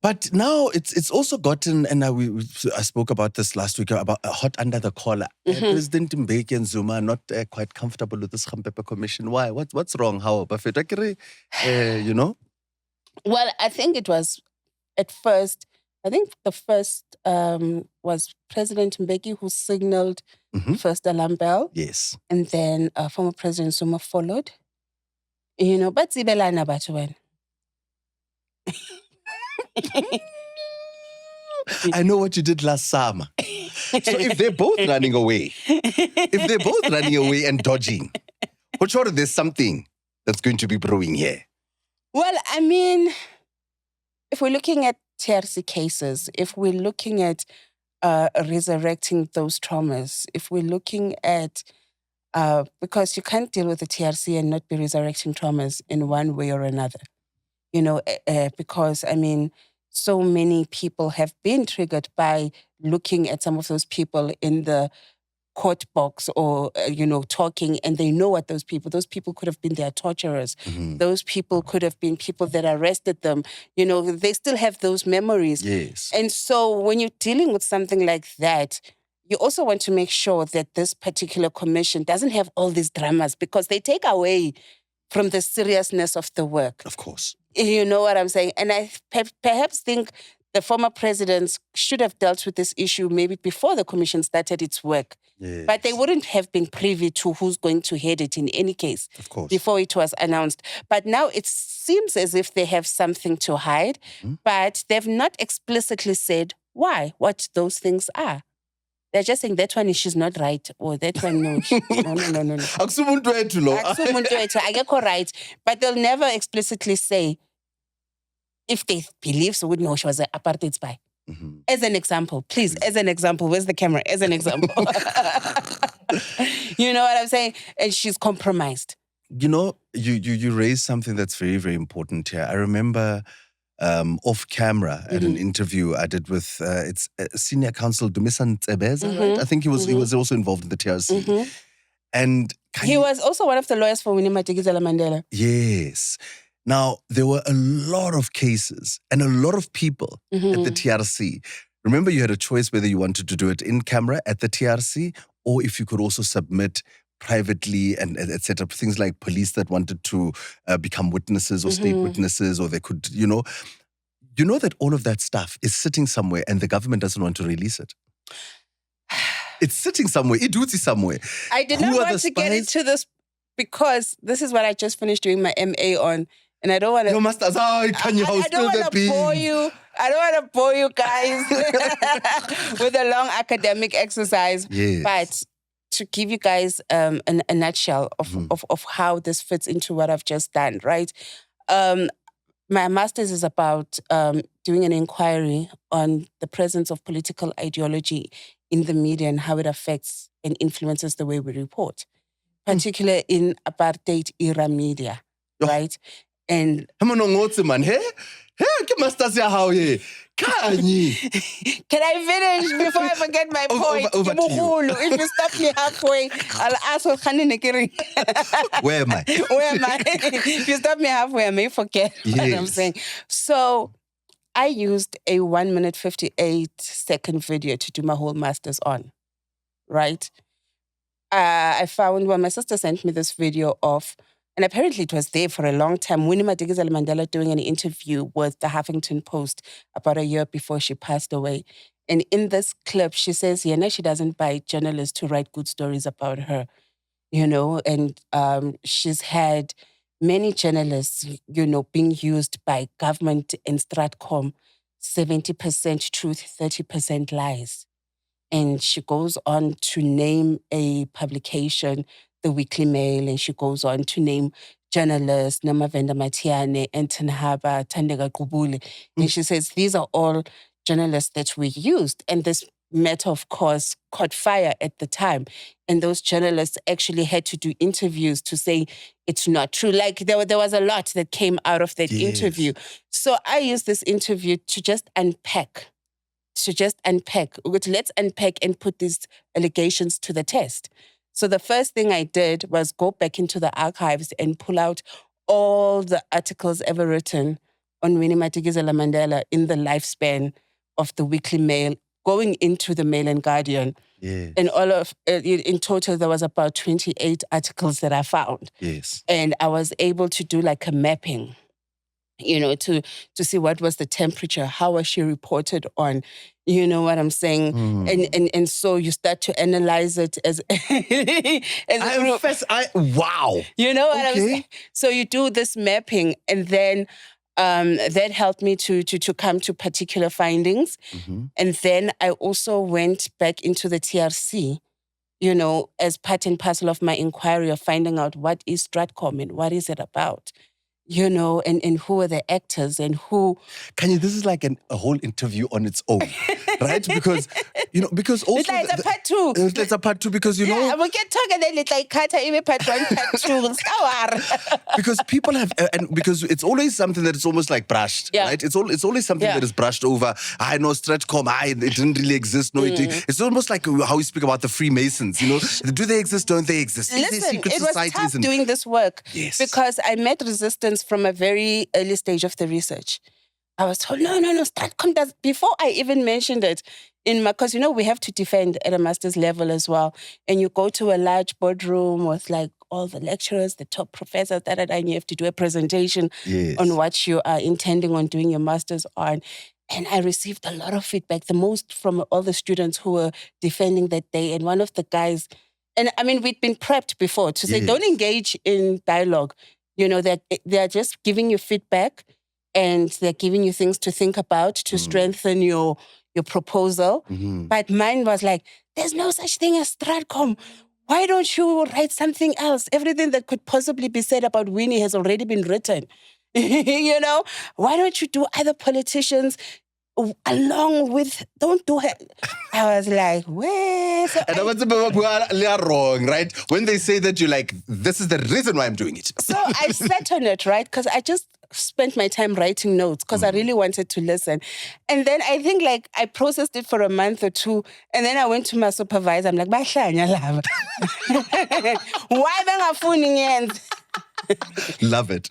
But now it's also gotten, and I spoke about this last week, about hot under the collar. President Mbeki and Zuma are not quite comfortable with this Khampepe Commission. Why? What's wrong? How? Well, I think it was at first, I think the first was President Mbeki who signaled the first alarm bell. Yes. And then former President Zuma followed. But Zibelana Batuwen. I know what you did last summer. So if they're both running away, and dodging, for sure there's something that's going to be brewing here. Well, I mean, if we're looking at TRC cases, if we're looking at resurrecting those traumas, if we're looking at, because you can't deal with the TRC and not be resurrecting traumas in one way or another, because, I mean, so many people have been triggered by looking at some of those people in the court box or, talking, and they know what those people could have been their torturers. Those people could have been people that arrested them. They still have those memories. Yes. And so when you're dealing with something like that, you also want to make sure that this particular commission doesn't have all these dramas, because they take away from the seriousness of the work. Of course. You know what I'm saying? And I perhaps think the former presidents should have dealt with this issue maybe before the commission started its work. Yes. But they wouldn't have been privy to who's going to head it in any case. Of course. Before it was announced. But now it seems as if they have something to hide, but they've not explicitly said what those things are. They're just saying that one she's not right, or that one no. No. Akusumuntu wethu lo. Akusumuntu wethu, akekho right. But they'll never explicitly say if they believe so would know she was an apartheid spy. As an example, please, as an example, where's the camera? As an example. You know what I'm saying? And she's compromised. You raised something that's very, very important here. I remember off camera at an interview I did with it's senior counsel Dumisan Tsebeza, right? I think he was also involved in the TRC. And he was also one of the lawyers for Winnie Madikizela Mandela. Yes. Now, there were a lot of cases and a lot of people at the TRC. Remember, you had a choice whether you wanted to do it in camera at the TRC, or if you could also submit privately and etc. Things like police that wanted to become witnesses or state witnesses, or they could, that all of that stuff is sitting somewhere and the government doesn't want to release it. It's sitting somewhere. It does somewhere. I did not want to get into this because this is what I just finished doing my MA on. And I don't want to. Your masters, I don't want to bore you. I don't want to bore you guys with a long academic exercise. Yes. But to give you guys a nutshell of how this fits into what I've just done, right? My master's is about doing an inquiry on the presence of political ideology in the media and how it affects and influences the way we report, particularly in apartheid era media, right? And can I finish before I forget my point? Over to you. If you stop me halfway, I'll ask for Khanyi. Where am I? If you stop me halfway, I may forget what I'm saying. So I used a 1 minute 58-second video to do my whole master's on, right? I found my sister sent me this video of, and apparently it was there for a long time, Winnie Madikizela Mandela doing an interview with the Huffington Post about a year before she passed away. And in this clip, she says, she doesn't buy journalists to write good stories about her, and she's had many journalists, being used by government and Stratcom, 70% truth, 30% lies. And she goes on to name a publication, the Weekly Mail, and she goes on to name journalists, Namavenda Matiane, Anton Haba, Tandega Kubule. And she says, these are all journalists that we used. And this matter, of course, caught fire at the time. And those journalists actually had to do interviews to say it's not true. Like there was a lot that came out of that interview. So I used this interview to just unpack. Let's unpack and put these allegations to the test. So the first thing I did was go back into the archives and pull out all the articles ever written on Winnie Madikizela Mandela in the lifespan of the Weekly Mail, going into the Mail and Guardian. Yes. And all of in total, there was about 28 articles that I found. Yes. And I was able to do like a mapping to see what was the temperature, how was she reported on, you know what I'm saying? And so you start to analyze it as, as a group. Wow. You know what I'm saying? So you do this mapping, and then that helped me to come to particular findings. And then I also went back into the TRC, as part and parcel of my inquiry of finding out what is Stratcom and what is it about. And who are the actors and who... Khanyi, this is like a whole interview on its own, right? Because also... It's a part two. It's a part two because, we can talk and then it's like even part one, part two. Because people have... And because it's always something that is almost like brushed, right? It's always something that is brushed over. I know Stratcom, it didn't really exist. No, it's almost like how we speak about the Freemasons, Do they exist? Don't they exist? Listen, it was tough doing this work. Yes. Because I met resistance from a very early stage of the research. I was told, no, Stratcom does... Before I even mentioned it, because, we have to defend at a master's level as well. And you go to a large boardroom with like all the lecturers, the top professors, and you have to do a presentation on what you are intending on doing your master's on. And I received a lot of feedback, the most from all the students who were defending that day. And one of the guys, and I mean, we'd been prepped before to say, don't engage in dialogue. They're just giving you feedback, and they're giving you things to think about to strengthen your proposal. But mine was like, there's no such thing as Stratcom. Why don't you write something else? Everything that could possibly be said about Winnie has already been written. Why don't you do other politicians along with... Don't do it. I was like, where? So and they are wrong, right? When they say that, you're like, this is the reason why I'm doing it. So I sat on it, right? Because I just spent my time writing notes because I really wanted to listen. And then I think I processed it for a month or two. And then I went to my supervisor. I'm like, Bahlanya lava. Why bangafuni? Love it.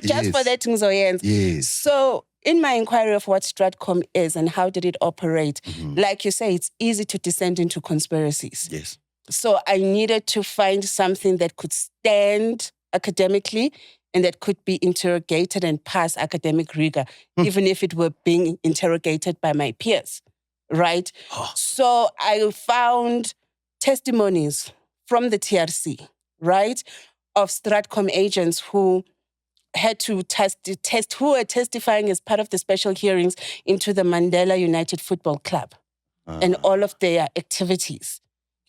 Just for that things. Yes. So in my inquiry of what Stratcom is and how did it operate, like you say, it's easy to descend into conspiracies. Yes. So I needed to find something that could stand academically and that could be interrogated and pass academic rigor, even if it were being interrogated by my peers, right? So I found testimonies from the TRC, right, of Stratcom agents who had to who were testifying as part of the special hearings into the Mandela United Football Club and all of their activities,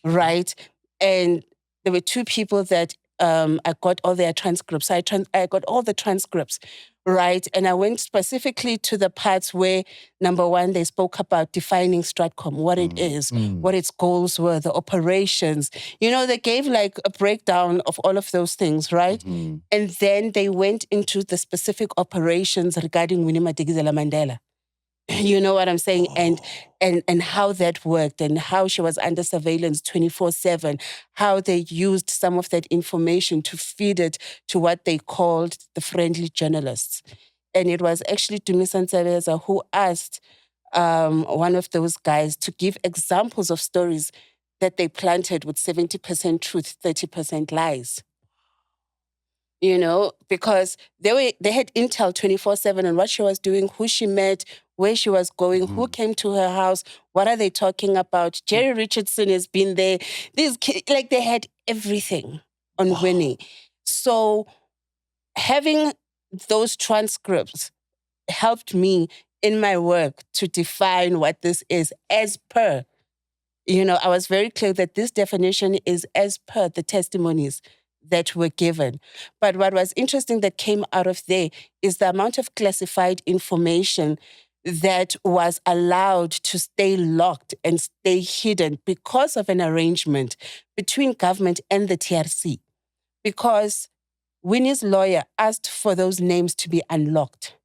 right? And there were two people that I got all their transcripts. I got all the transcripts, right? And I went specifically to the parts where, number one, they spoke about defining Stratcom, what it is, what its goals were, the operations. They gave a breakdown of all of those things, right? And then they went into the specific operations regarding Winnie Madikizela Mandela. You know what I'm saying? And how that worked and how she was under surveillance 24/7, how they used some of that information to feed it to what they called the friendly journalists. And it was actually Dumisan Tsebeza who asked one of those guys to give examples of stories that they planted with 70% truth, 30% lies. Because they had intel 24/7 on what she was doing, who she met, where she was going, who came to her house, what are they talking about. Jerry Richardson has been there. These kids, they had everything on Winnie. So having those transcripts helped me in my work to define what this is as per. I was very clear that this definition is as per the testimonies that were given. But what was interesting that came out of there is the amount of classified information that was allowed to stay locked and stay hidden because of an arrangement between government and the TRC. Because Winnie's lawyer asked for those names to be unlocked.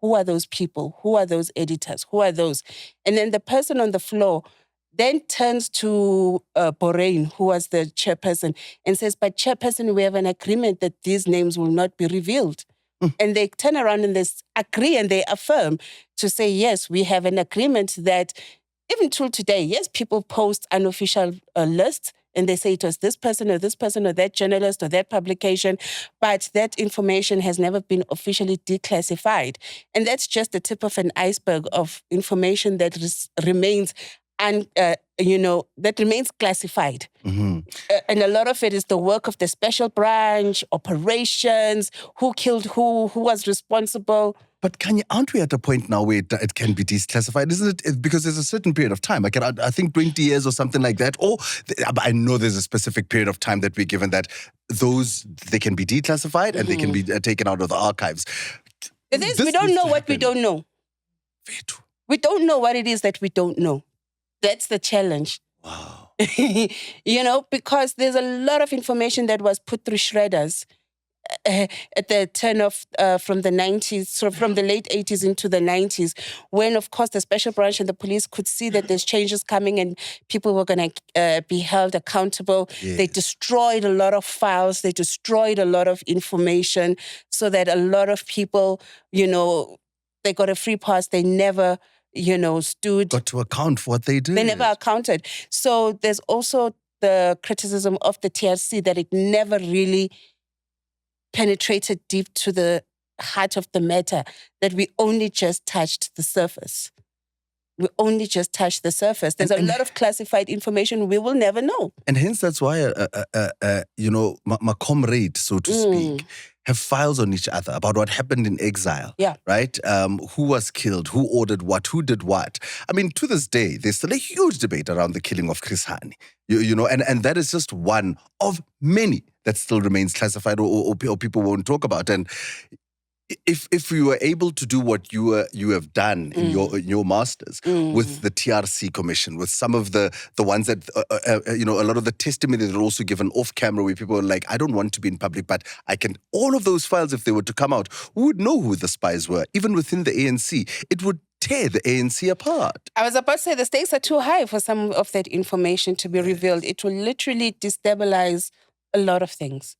Who are those people? Who are those editors? Who are those? And then the person on the floor then turns to Borain, who was the chairperson, and says, but chairperson, we have an agreement that these names will not be revealed. And they turn around and they agree and they affirm to say, yes, we have an agreement that even till today, yes, people post unofficial lists and they say it was this person or that journalist or that publication, but that information has never been officially declassified. And that's just the tip of an iceberg of information that remains that remains classified. Mm-hmm. And a lot of it is the work of the special branch, operations, who killed who was responsible. But aren't we at a point now where it can be declassified, isn't it? Because there's a certain period of time. I think 20 years or something like that. Or I know there's a specific period of time that we're given that they can be declassified and they can be taken out of the archives. We don't know what we don't know. Very true. We don't know what it is that we don't know. That's the challenge. Wow. Because there's a lot of information that was put through shredders at the turn of from the 90s, so from the late 80s into the 90s, when, of course, the special branch and the police could see that there's changes coming and people were going to be held accountable. Yes. They destroyed a lot of files. They destroyed a lot of information so that a lot of people, they got a free pass. They never got to account for what they did. They never accounted. So there's also the criticism of the TRC that it never really penetrated deep to the heart of the matter, that we only just touched the surface. We only just touched the surface. There's a lot of classified information we will never know. And hence that's why, my comrade, so to speak, have files on each other about what happened in exile. Yeah. Right? Who was killed, who ordered what, who did what. I mean, to this day, there's still a huge debate around the killing of Chris Khanyi. And that is just one of many that still remains classified or people won't talk about. And if we were able to do what you have done in your masters with the TRC commission, with some of the ones that a lot of the testimony that are also given off camera, where people are like, I don't want to be in public, but I can. All of those files, if they were to come out, we would know who the spies were. Even within the ANC, it would tear the ANC apart. I was about to say the stakes are too high for some of that information to be revealed. It will literally destabilize a lot of things.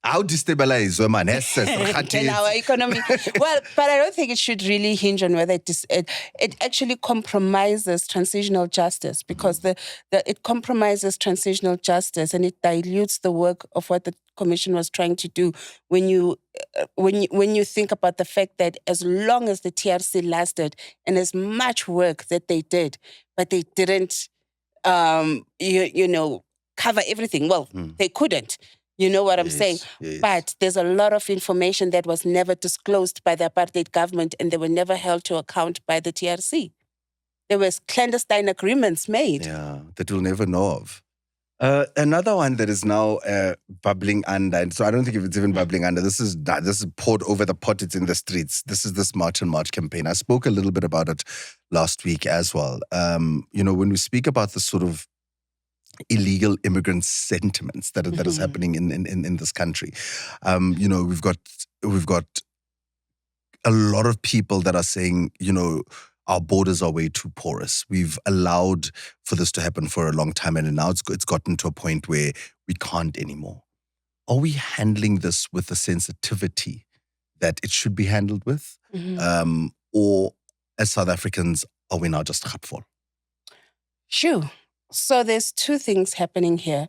How destabilize women in our economy? Well, but I don't think it should really hinge on whether it actually compromises transitional justice, because it compromises transitional justice and it dilutes the work of what the commission was trying to do. When you think about the fact that as long as the TRC lasted and as much work that they did, but they didn't, cover everything. Well, they couldn't. You know what I'm saying? Yes. But there's a lot of information that was never disclosed by the apartheid government, and they were never held to account by the TRC. There was clandestine agreements made. Yeah, that we'll never know of. Another one that is now bubbling under, and so I don't think if it's even bubbling under, this is poured over the pot, it's in the streets. This is this March and March campaign. I spoke a little bit about it last week as well. When we speak about the sort of illegal immigrant sentiments that is happening in this country. We've got a lot of people that are saying, our borders are way too porous. We've allowed for this to happen for a long time, and now it's gotten to a point where we can't anymore. Are we handling this with the sensitivity that it should be handled with? Or as South Africans, are we now just hurtful? Sure. So there's two things happening here.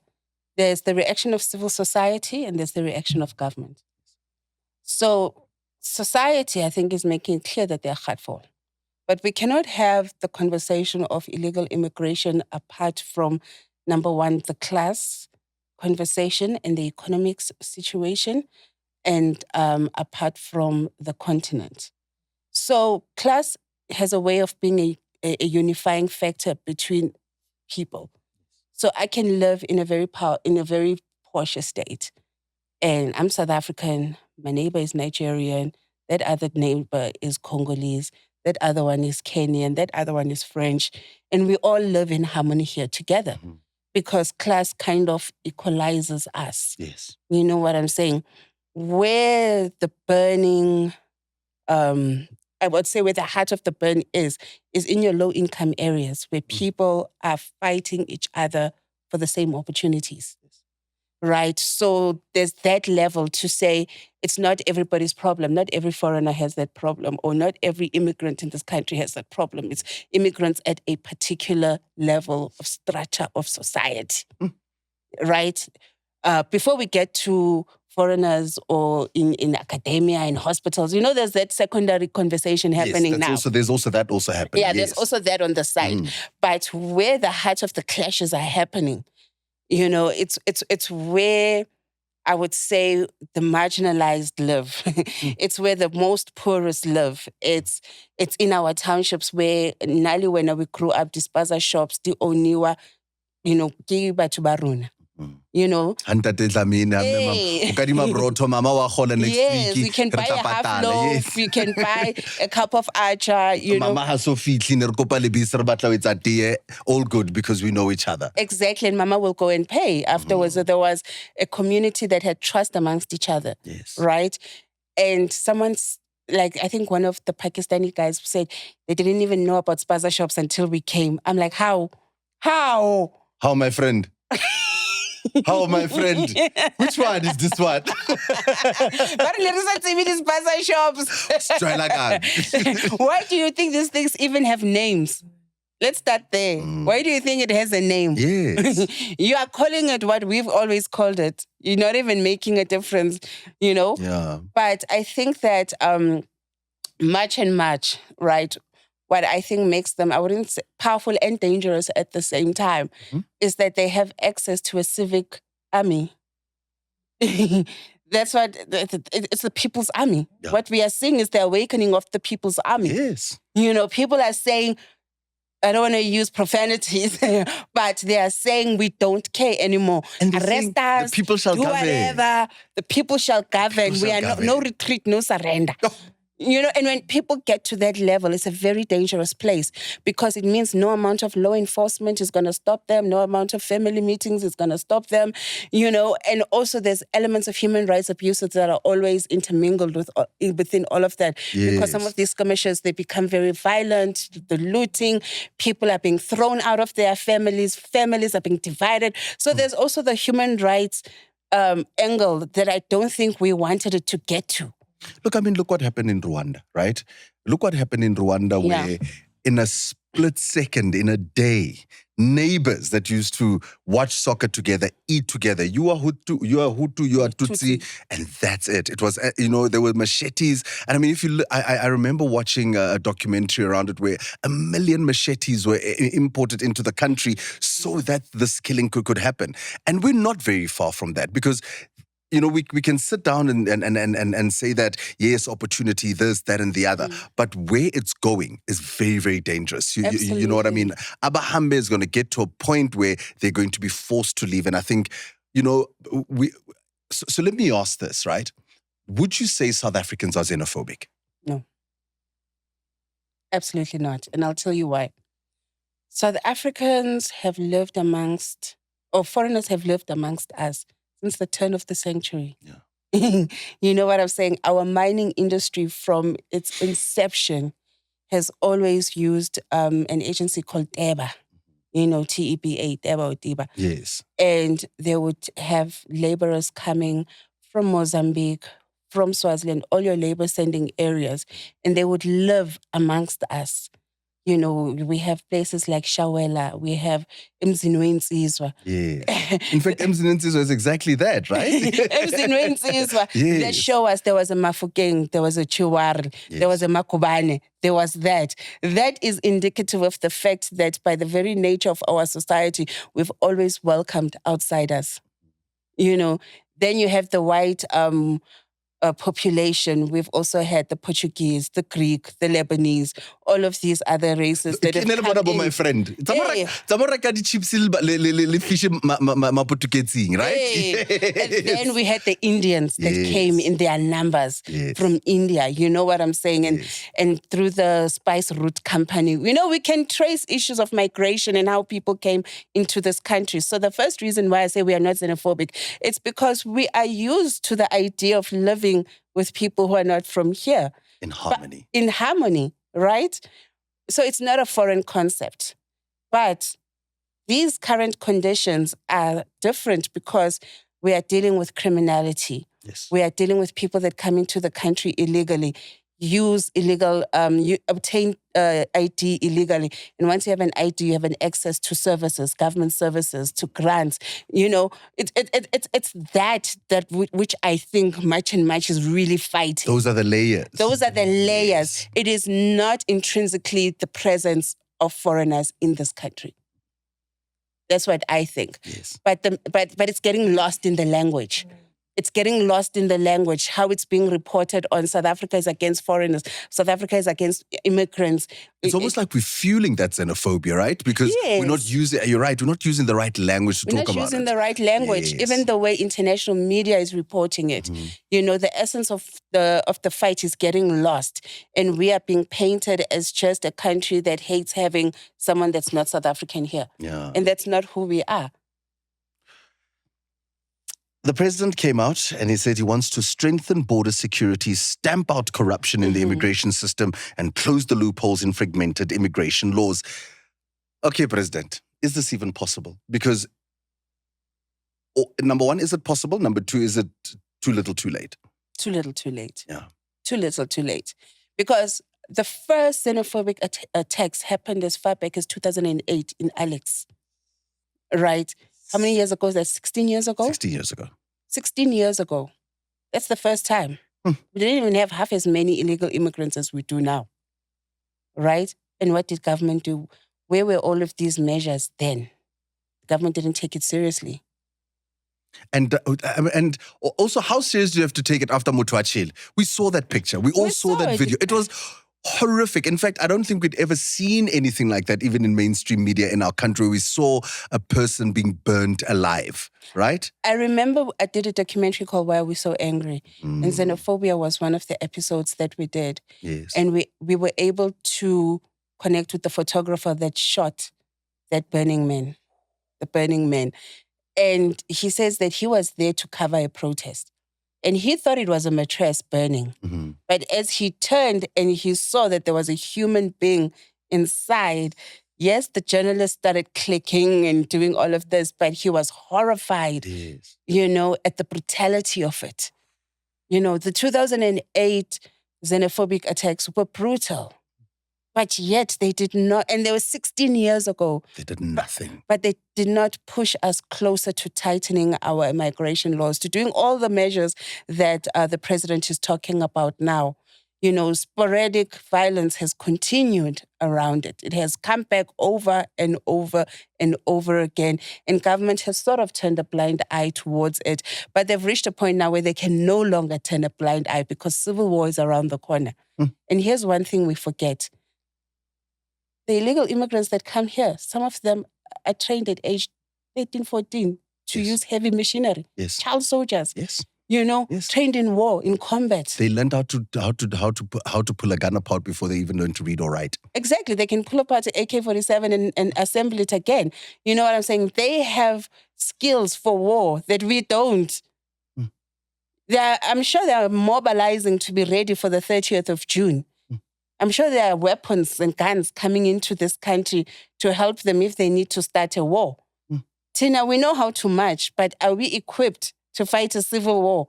There's the reaction of civil society and there's the reaction of government. So society, I think, is making it clear that they're hurtful. But we cannot have the conversation of illegal immigration apart from, number one, the class conversation and the economic situation, and apart from the continent. So class has a way of being a unifying factor between people. So I can live in a very posh estate, and I'm South African. My neighbor is Nigerian. That other neighbor is Congolese. That other one is Kenyan. That other one is French, and we all live in harmony here together because class kind of equalizes us. Yes, you know what I'm saying. Where the burning I would say where the heart of the burn is in your low-income areas where people are fighting each other for the same opportunities, right? So there's that level to say it's not everybody's problem. Not every foreigner has that problem, or not every immigrant in this country has that problem. It's immigrants at a particular level of strata of society. right? Before we get to foreigners or in academia, in hospitals, there's that secondary conversation happening now. There's also that also happening. Yeah, there's also that on the side. But where the heart of the clashes are happening, it's where I would say the marginalized live. It's where the most poorest live. It's in our townships where Nali when we grew up, dispenser shops, the Oniwa, ke batho ba rona. Hantate Dlamini, Hey. o kadima borotho, mama wa kgola next Yes, week. we can buy re tla a half patala, loaf, yes. we can buy a cup of acha, Mama ha so fitlhi, ne re kopa lebese, re batla ho etsa tee. All good because we know each other. Exactly, and Mama will go and pay afterwards. So there was a community that had trust amongst each other, Yes. right? And someone's, like, I think one of the Pakistani guys said they didn't even know about spaza shops until we came. I'm like, how? How, my friend? How, my friend? Which one is this one? But these spaza shops. Why do you think these things even have names? Let's start there. Why do you think it has a name? Yes. You are calling it what we've always called it. You're not even making a difference, Yeah. But I think that much, right? What I think makes them, I wouldn't say powerful and dangerous at the same time, is that they have access to a civic army. That's what, it's the people's army. Yeah. What we are seeing is the awakening of the people's army. Yes. People are saying, I don't want to use profanities, but they are saying we don't care anymore. And Arrest us, the people shall do govern. Whatever. The people shall govern. People We shall are govern. no retreat, no surrender. Oh. And when people get to that level, it's a very dangerous place because it means no amount of law enforcement is going to stop them. No amount of family meetings is going to stop them, and also there's elements of human rights abuses that are always intermingled within all of that. Yes. Because some of these skirmishes, they become very violent, the looting, people are being thrown out of their families are being divided. So there's also the human rights angle that I don't think we wanted it to get to. Look what happened in Rwanda, right? Look what happened in Rwanda where in a split second, in a day, neighbors that used to watch soccer together, eat together. You are Hutu, you are Tutsi, and that's it. It was, there were machetes. And I mean, if you look, I remember watching a documentary around it where 1 million machetes were imported into the country so that this killing could happen. And we're not very far from that because we can sit down and say that, yes, opportunity, this, that, and the other. But where it's going is very, very dangerous. You know what I mean? Abahambe is going to get to a point where they're going to be forced to leave. And I think, so let me ask this, right? Would you say South Africans are xenophobic? No. Absolutely not. And I'll tell you why. South Africans have lived foreigners have lived amongst us since the turn of the century. Yeah. You know what I'm saying? Our mining industry from its inception has always used an agency called TEBA, TEBA, TEBA or TEBA. Yes. And they would have laborers coming from Mozambique, from Swaziland, all your labor sending areas, and they would live amongst us. We have places like Shawela, we have Mzinwenzizwa. Yes. In fact, Mzinwenzizwa is exactly that, right? Mzinwenzizwa. Yes. That show us there was a Mafokeng, there was a Chiwari, there was a Magubane, there was that. That is indicative of the fact that by the very nature of our society, we've always welcomed outsiders. Then you have the white population. We've also had the Portuguese, the Greek, the Lebanese, all of these other races that have come in. My friend. Tsamoraka di chips le fish Portuguese, right? And then we had the Indians that came in their numbers from India. You know what I'm saying? And through the Spice Route Company, we can trace issues of migration and how people came into this country. So the first reason why I say we are not xenophobic, it's because we are used to the idea of living with people who are not from here. In harmony. In harmony, right? So it's not a foreign concept. But these current conditions are different because we are dealing with criminality. Yes. We are dealing with people that come into the country illegally. use illegal, you obtain ID illegally. And once you have an ID, you have an access to services, government services, to grants. You know, it's which I think much and much is really fighting. Those are the layers. Those are the layers. Yes. It is not intrinsically the presence of foreigners in this country. That's what I think. Yes. But it's getting lost in the language. It's getting lost in the language, how it's being reported on. South Africa is against foreigners. South Africa is against immigrants. It's almost like we're fueling that xenophobia, right? Because we're not using, you're right, we're not using the right language to talk about it. We're not using the right language, even the way international media is reporting it. You know, the essence of the fight is getting lost. And we are being painted as just a country that hates having someone that's not South African here. Yeah. And that's not who we are. The president came out and he said he wants to strengthen border security, stamp out corruption in the immigration system, and close the loopholes in fragmented immigration laws. Okay, President, is this even possible? Because, number one, is it possible? Number two, is it too little too late? Too little too late. Yeah. Too little too late. Because the first xenophobic attacks happened as far back as 2008 in Alex. Right? How many years ago? That's 16 years ago? 16 years ago. 16 years ago. That's the first time. We didn't even have half as many illegal immigrants as we do now. Right? And what did government do? Where were all of these measures then? The government didn't take it seriously. And also, how serious do you have to take it after Mutwachil? We saw that picture. We all saw that video. It was horrific. In fact, I don't think we'd ever seen anything like that, even in mainstream media in our country. We saw a person being burnt alive, right? I remember I did a documentary called Why Are We So Angry? And xenophobia was one of the episodes that we did. Yes. And we were able to connect with the photographer that shot that burning man, the burning man. And he says that he was there to cover a protest. And he thought it was a mattress burning. But as he turned and he saw that there was a human being inside, yes, the journalist started clicking and doing all of this, but he was horrified, you know, at the brutality of it. You know, the 2008 xenophobic attacks were brutal. But yet they did not, and they were 16 years ago. They did nothing. But they did not push us closer to tightening our immigration laws, to doing all the measures that the president is talking about now. You know, sporadic violence has continued around it. It has come back over and over and over again. And government has sort of turned a blind eye towards it. But they've reached a point now where they can no longer turn a blind eye because civil war is around the corner. And here's one thing we forget. The illegal immigrants that come here, some of them are trained at age 13, 14 to use heavy machinery. Child soldiers. You know, trained in war, in combat. They learned how to pull a gun apart before they even learned to read or write. Exactly. They can pull apart an AK-47 and assemble it again. You know what I'm saying? They have skills for war that we don't. I'm sure they are mobilizing to be ready for the 30th of June. I'm sure there are weapons and guns coming into this country to help them if they need to start a war. Tina, we know how to march, but are we equipped to fight a civil war?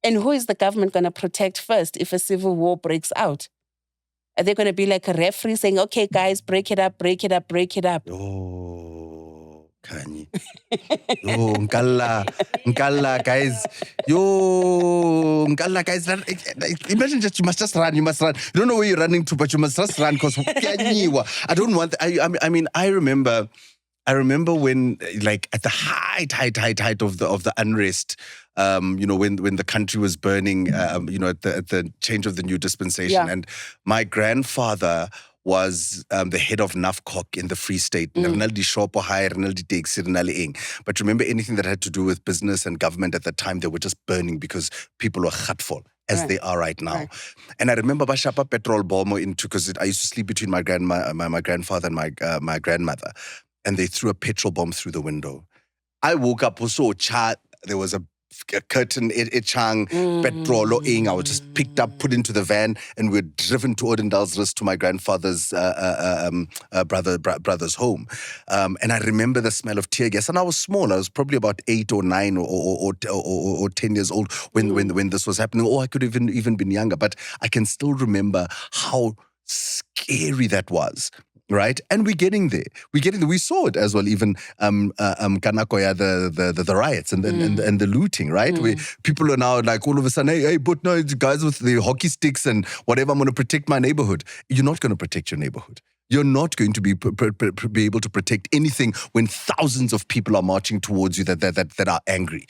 And who is the government going to protect first if a civil war breaks out? Are they going to be like a referee saying, okay, guys, break it up, break it up, break it up? Oh, Khanyi. Yo, Nkala, guys. Yo, Nkala, guys. Imagine you must just run, you must run. You don't know where you're running to, but you must just run because I don't want, I remember when, like, at the height of the unrest, you know, when the country was burning, you know, at the change of the new dispensation. And my grandfather was the head of NAFCOC in the Free State. But remember, anything that had to do with business and government at the time, they were just burning because people were gutful, as they are right now. And I remember Bashapa petrol bomb into, because I used to sleep between my grandfather and my grandmother, and they threw a petrol bomb through the window. I woke up, there was a curtain, chang, petrol, ing. I was just picked up, put into the van, and we're driven to Odendalsrus to my grandfather's brother's home. And I remember the smell of tear gas. And I was small. I was probably about 8 or 9 or 10 years old when this was happening. Or I could have even been younger. But I can still remember how scary that was. Right, and we're getting there. We saw it as well, even Kanakoya, the riots and the looting. Right, where people are now like all of a sudden, hey, but no, guys with the hockey sticks and whatever. I'm going to protect my neighborhood. You're not going to protect your neighborhood. You're not going to be able to protect anything when thousands of people are marching towards you that are angry.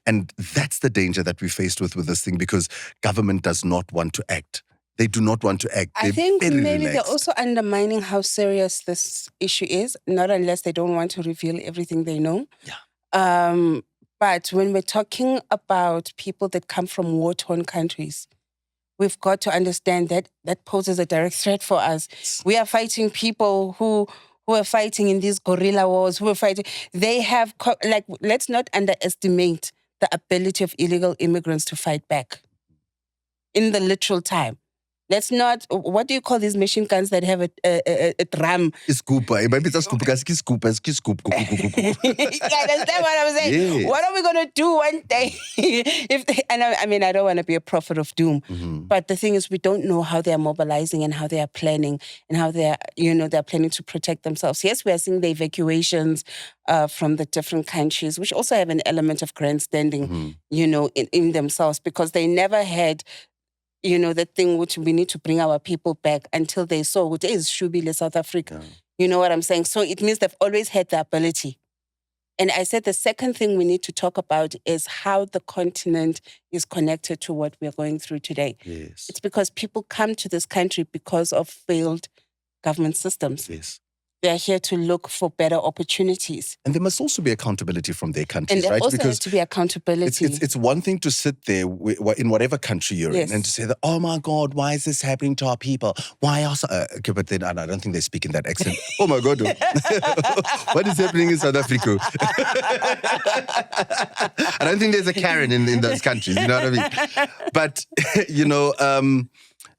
And that's the danger that we faced with this thing, because government does not want to act. They do not want to act. I think maybe they're also undermining how serious this issue is, not unless they don't want to reveal everything they know. Yeah. But when we're talking about people that come from war-torn countries, we've got to understand that that poses a direct threat for us. We are fighting people who are fighting in these guerrilla wars, who are fighting. They have, let's not underestimate the ability of illegal immigrants to fight back in the literal time. Let's not, what do you call these machine guns that have a drum? Scooper. Maybe it's a scooper. You understand what I'm saying? Yes. What are we going to do one day? I don't want to be a prophet of doom. But the thing is, we don't know how they are mobilizing and how they are planning and how they're planning to protect themselves. Yes, we are seeing the evacuations from the different countries, which also have an element of grandstanding, in themselves, because they never had the thing which we need to bring our people back until they saw what is Shubile South Africa. Yeah. You know what I'm saying? So it means they've always had the ability. And I said the second thing we need to talk about is how the continent is connected to what we're going through today. Yes. It's because people come to this country because of failed government systems. Yes. They're here to look for better opportunities. And there must also be accountability from their countries, and there right? Also has to be accountability. It's one thing to sit there in whatever country you're in and to say that, oh my God, why is this happening to our people? Why else? Okay, but then I don't think they speak in that accent. Oh my God. What is happening in South Africa? I don't think there's a Karen in those countries, you know what I mean? But,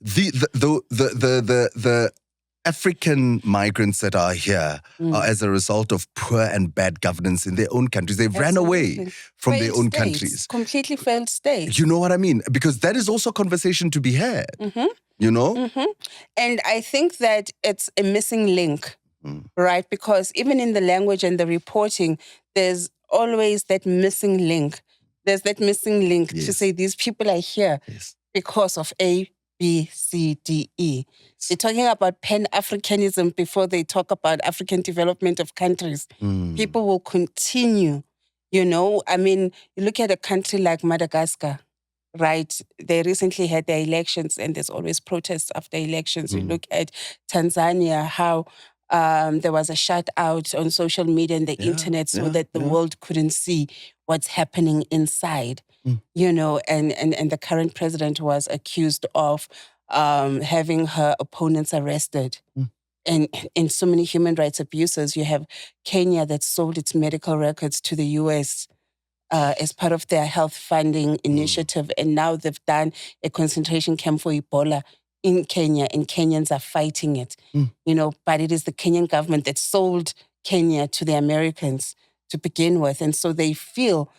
the African migrants that are here are as a result of poor and bad governance in their own countries. They've ran away from their own countries. Completely failed states. You know what I mean? Because that is also a conversation to be had. And I think that it's a missing link, right? Because even in the language and the reporting, there's always that missing link. There's that missing link to say these people are here because of A, B, C, D, E. They're talking about Pan-Africanism before they talk about African development of countries. People will continue, you look at a country like Madagascar, right? They recently had their elections and there's always protests after elections. You look at Tanzania, how there was a shutout on social media and the internet so that the world couldn't see what's happening inside, and the current president was accused of having her opponents arrested. And in so many human rights abuses, you have Kenya that sold its medical records to the US as part of their health funding initiative. And now they've done a concentration camp for Ebola in Kenya, and Kenyans are fighting it. But it is the Kenyan government that sold Kenya to the Americans to begin with. And so they feel,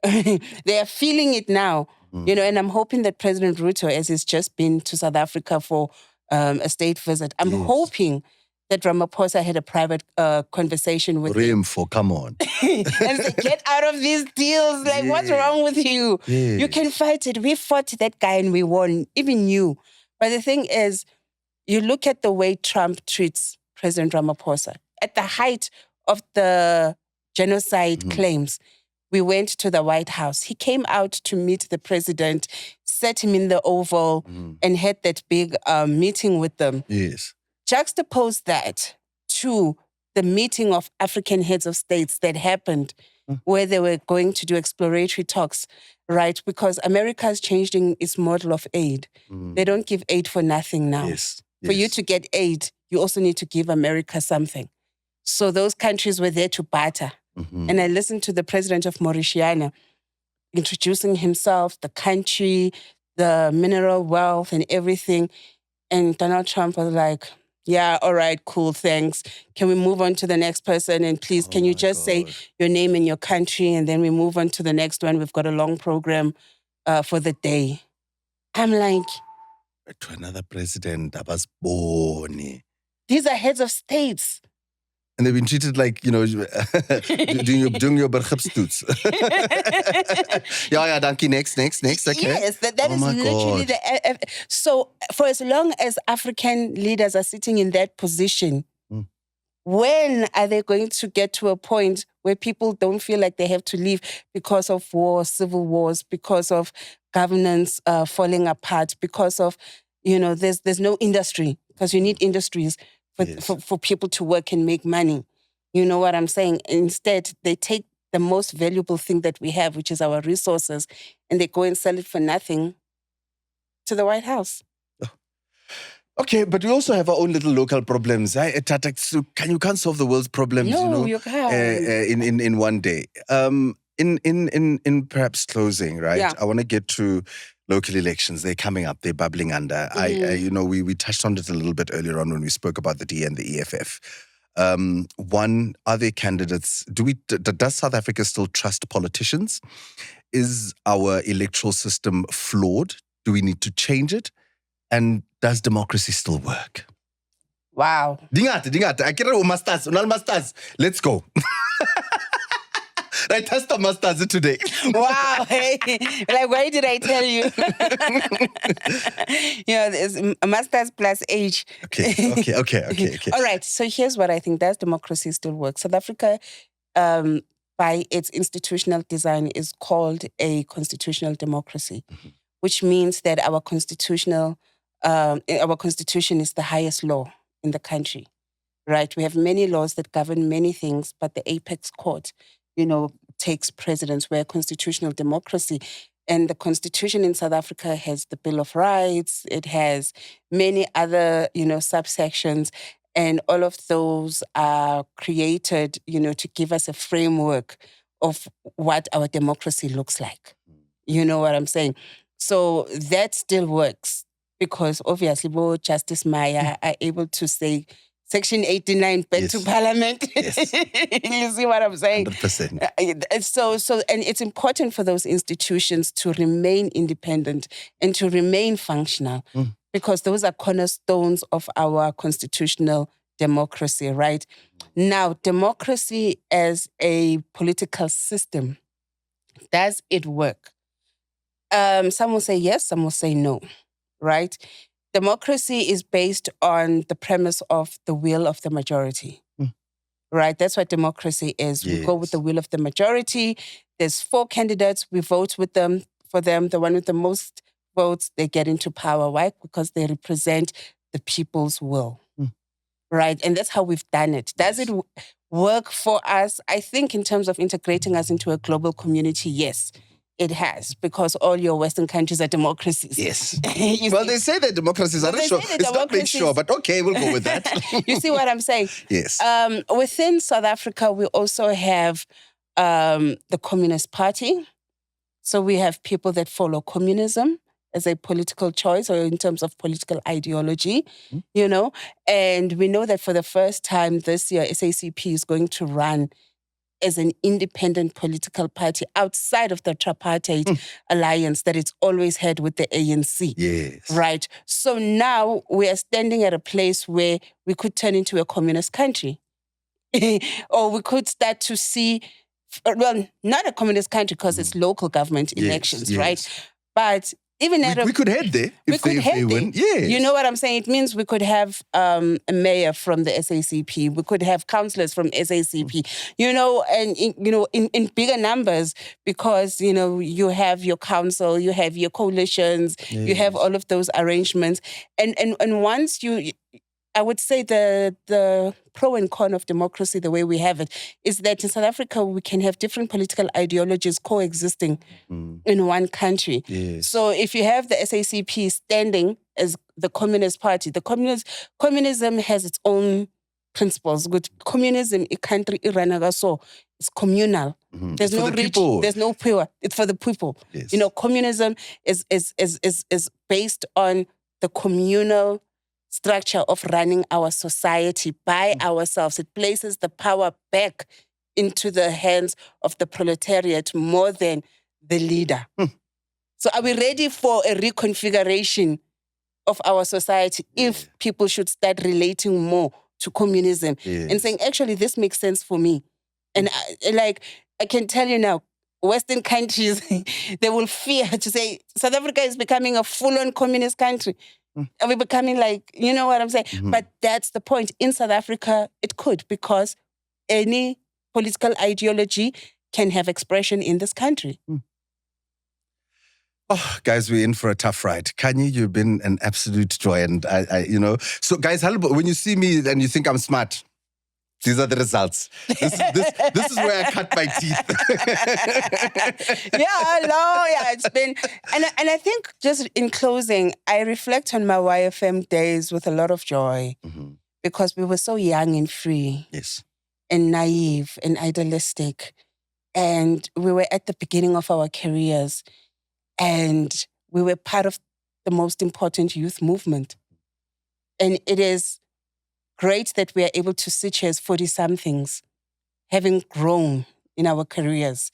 they are feeling it now. And I'm hoping that President Ruto, as he's just been to South Africa for a state visit, I'm hoping that Ramaphosa had a private conversation with him. Come on. And say, get out of these deals. Like, what's wrong with you? You can fight it. We fought that guy and we won, even you. But the thing is, you look at the way Trump treats President Ramaphosa. At the height of the genocide claims, we went to the White House. He came out to meet the president, sat him in the Oval, and had that big meeting with them. Yes. Juxtapose that to the meeting of African heads of states that happened where they were going to do exploratory talks, right? Because America is changing its model of aid. They don't give aid for nothing now. Yes. For you to get aid, you also need to give America something. So those countries were there to barter. And I listened to the president of Mauritius. introducing himself, the country, the mineral wealth and everything. And Donald Trump was like, yeah, all right, cool, thanks. Can we move on to the next person? And please, can you just say your name and your country? And then we move on to the next one. We've got a long program for the day. I'm like, to another president, I was born. These are heads of states. And they've been treated like, doing your bergipstoets. yeah, donkey, next, okay. Yes, that is literally God. So for as long as African leaders are sitting in that position, when are they going to get to a point where people don't feel like they have to leave because of war, civil wars, because of governance falling apart, because of, there's no industry, because you need industries for people to work and make money. You know what I'm saying? Instead, they take the most valuable thing that we have, which is our resources, and they go and sell it for nothing to the White House. Okay, but we also have our own little local problems. You can't solve the world's problems, No, you can't. in one day. In perhaps closing, right? Yeah. I want to get to local elections. They're coming up. They're bubbling under. We touched on it a little bit earlier on when we spoke about the D and the EFF. Are there candidates? Does South Africa still trust politicians? Is our electoral system flawed? Do we need to change it? And does democracy still work? Wow. Let's go. I test the masters today. Wow. Hey, like, why did I tell you? There's a master's plus age. Okay. All right. So here's what I think. Does democracy still work? South Africa, by its institutional design, is called a constitutional democracy, which means that our constitution is the highest law in the country, right? We have many laws that govern many things, but the apex court, takes precedence. We're a constitutional democracy. And the constitution in South Africa has the Bill of Rights. It has many other, subsections. And all of those are created, to give us a framework of what our democracy looks like. You know what I'm saying? So that still works because obviously, Justice Maya are able to say Section 89 back to Parliament. Yes. You see what I'm saying? 100%. So, and it's important for those institutions to remain independent and to remain functional because those are cornerstones of our constitutional democracy, right? Now, democracy as a political system, does it work? Some will say yes, some will say no, right? Democracy is based on the premise of the will of the majority, right? That's what democracy is. We go with the will of the majority. There's 4 candidates. We vote for them. The one with the most votes, they get into power. Why? Because they represent the people's will, right? And that's how we've done it. Does it work for us? I think in terms of integrating us into a global community, yes. It has, because all your Western countries are democracies. Yes. They say that democracies are sure. It's not big sure, but okay, we'll go with that. You see what I'm saying? Yes. Within South Africa, we also have the Communist Party. So we have people that follow communism as a political choice or in terms of political ideology, And we know that for the first time this year, SACP is going to run as an independent political party outside of the tripartite alliance that it's always had with the ANC. Yes. Right? So now we are standing at a place where we could turn into a communist country. Or we could start to see, not a communist country because it's local government elections, right? But even we could head there if they win. Yes. You know what I'm saying? It means we could have a mayor from the SACP. We could have councillors from SACP, and in bigger numbers because, you have your council, you have your coalitions, you have all of those arrangements. And once I would say the pro and con of democracy, the way we have it, is that in South Africa, we can have different political ideologies coexisting in one country. Yes. So if you have the SACP standing as the Communist Party, communism has its own principles. Good communism, a country, so it's communal. There's It's no for the rich, people. there's no poor. It's for the people. Yes. You know, communism is based on the communal structure of running our society by ourselves. It places the power back into the hands of the proletariat more than the leader. So are we ready for a reconfiguration of our society if people should start relating more to communism and saying, actually, this makes sense for me? And I can tell you now, Western countries, they will fear to say, South Africa is becoming a full-on communist country. Are we becoming you know what I'm saying? But that's the point. In South Africa, it could, because any political ideology can have expression in this country. Oh, guys, we're in for a tough ride. Khanyi, you've been an absolute joy. And so guys, when you see me and you think I'm smart, these are the results. This is where I cut my teeth. It's been, and I think just in closing, I reflect on my YFM days with a lot of joy because we were so young and free. Yes. And naive and idealistic. And we were at the beginning of our careers. And we were part of the most important youth movement. And it is great that we are able to sit here as 40-somethings, having grown in our careers,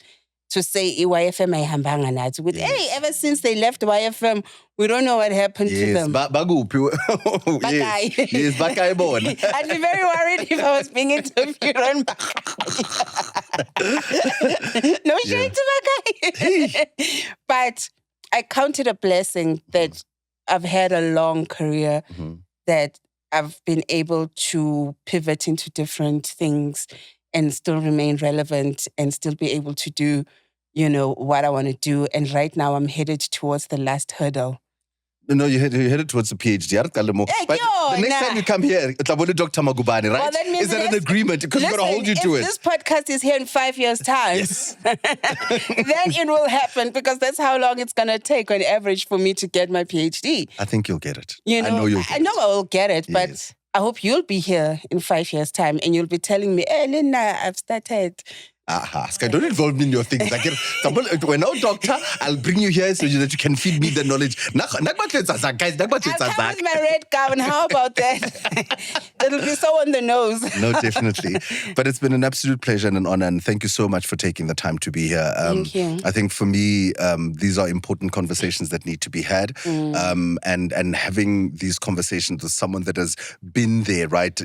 to say, YFM ayihambanga nathi. Hey, ever since they left YFM, we don't know what happened to them. Yes, Bakai born. I'd be very worried if I was being interviewed on no shade to Bakai. But I count it a blessing that I've had a long career, that I've been able to pivot into different things and still remain relevant and still be able to do, what I want to do. And right now I'm headed towards the last hurdle. No, you're headed towards a PhD. But the next time you come here, it's about Dr. Magubane, right? Well, that means is that an agreement? Because we're going to hold you to it. If this podcast is here in 5 years' time, then it will happen, because that's how long it's going to take on average for me to get my PhD. I think you'll get it. I know you'll get it. I know I will get it, but I hope you'll be here in 5 years' time and you'll be telling me, hey, Linda, I've started. Sky, don't involve me in your things. When I'm a doctor, I'll bring you here so that you can feed me the knowledge. I'll come with my red gown. How about that? It'll be so on the nose. No, definitely. But it's been an absolute pleasure and an honor. And thank you so much for taking the time to be here. Thank you. I think for me, these are important conversations that need to be had. And having these conversations with someone that has been there, right?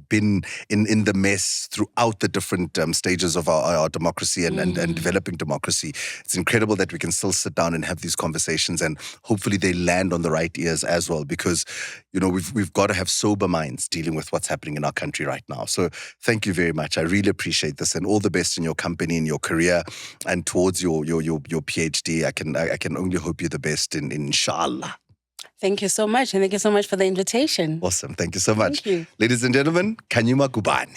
Been in the mess throughout the different stages of our democracy and developing democracy. It's incredible that we can still sit down and have these conversations, and hopefully they land on the right ears as well, because we've got to have sober minds dealing with what's happening in our country right now. So thank you very much. I really appreciate this, and all the best in your company, in your career, and towards your PhD. I can only hope you're the best inshallah. Thank you so much, and thank you so much for the invitation. Awesome. Thank you so much. Thank you. Ladies and gentlemen, Khanyi Magubane.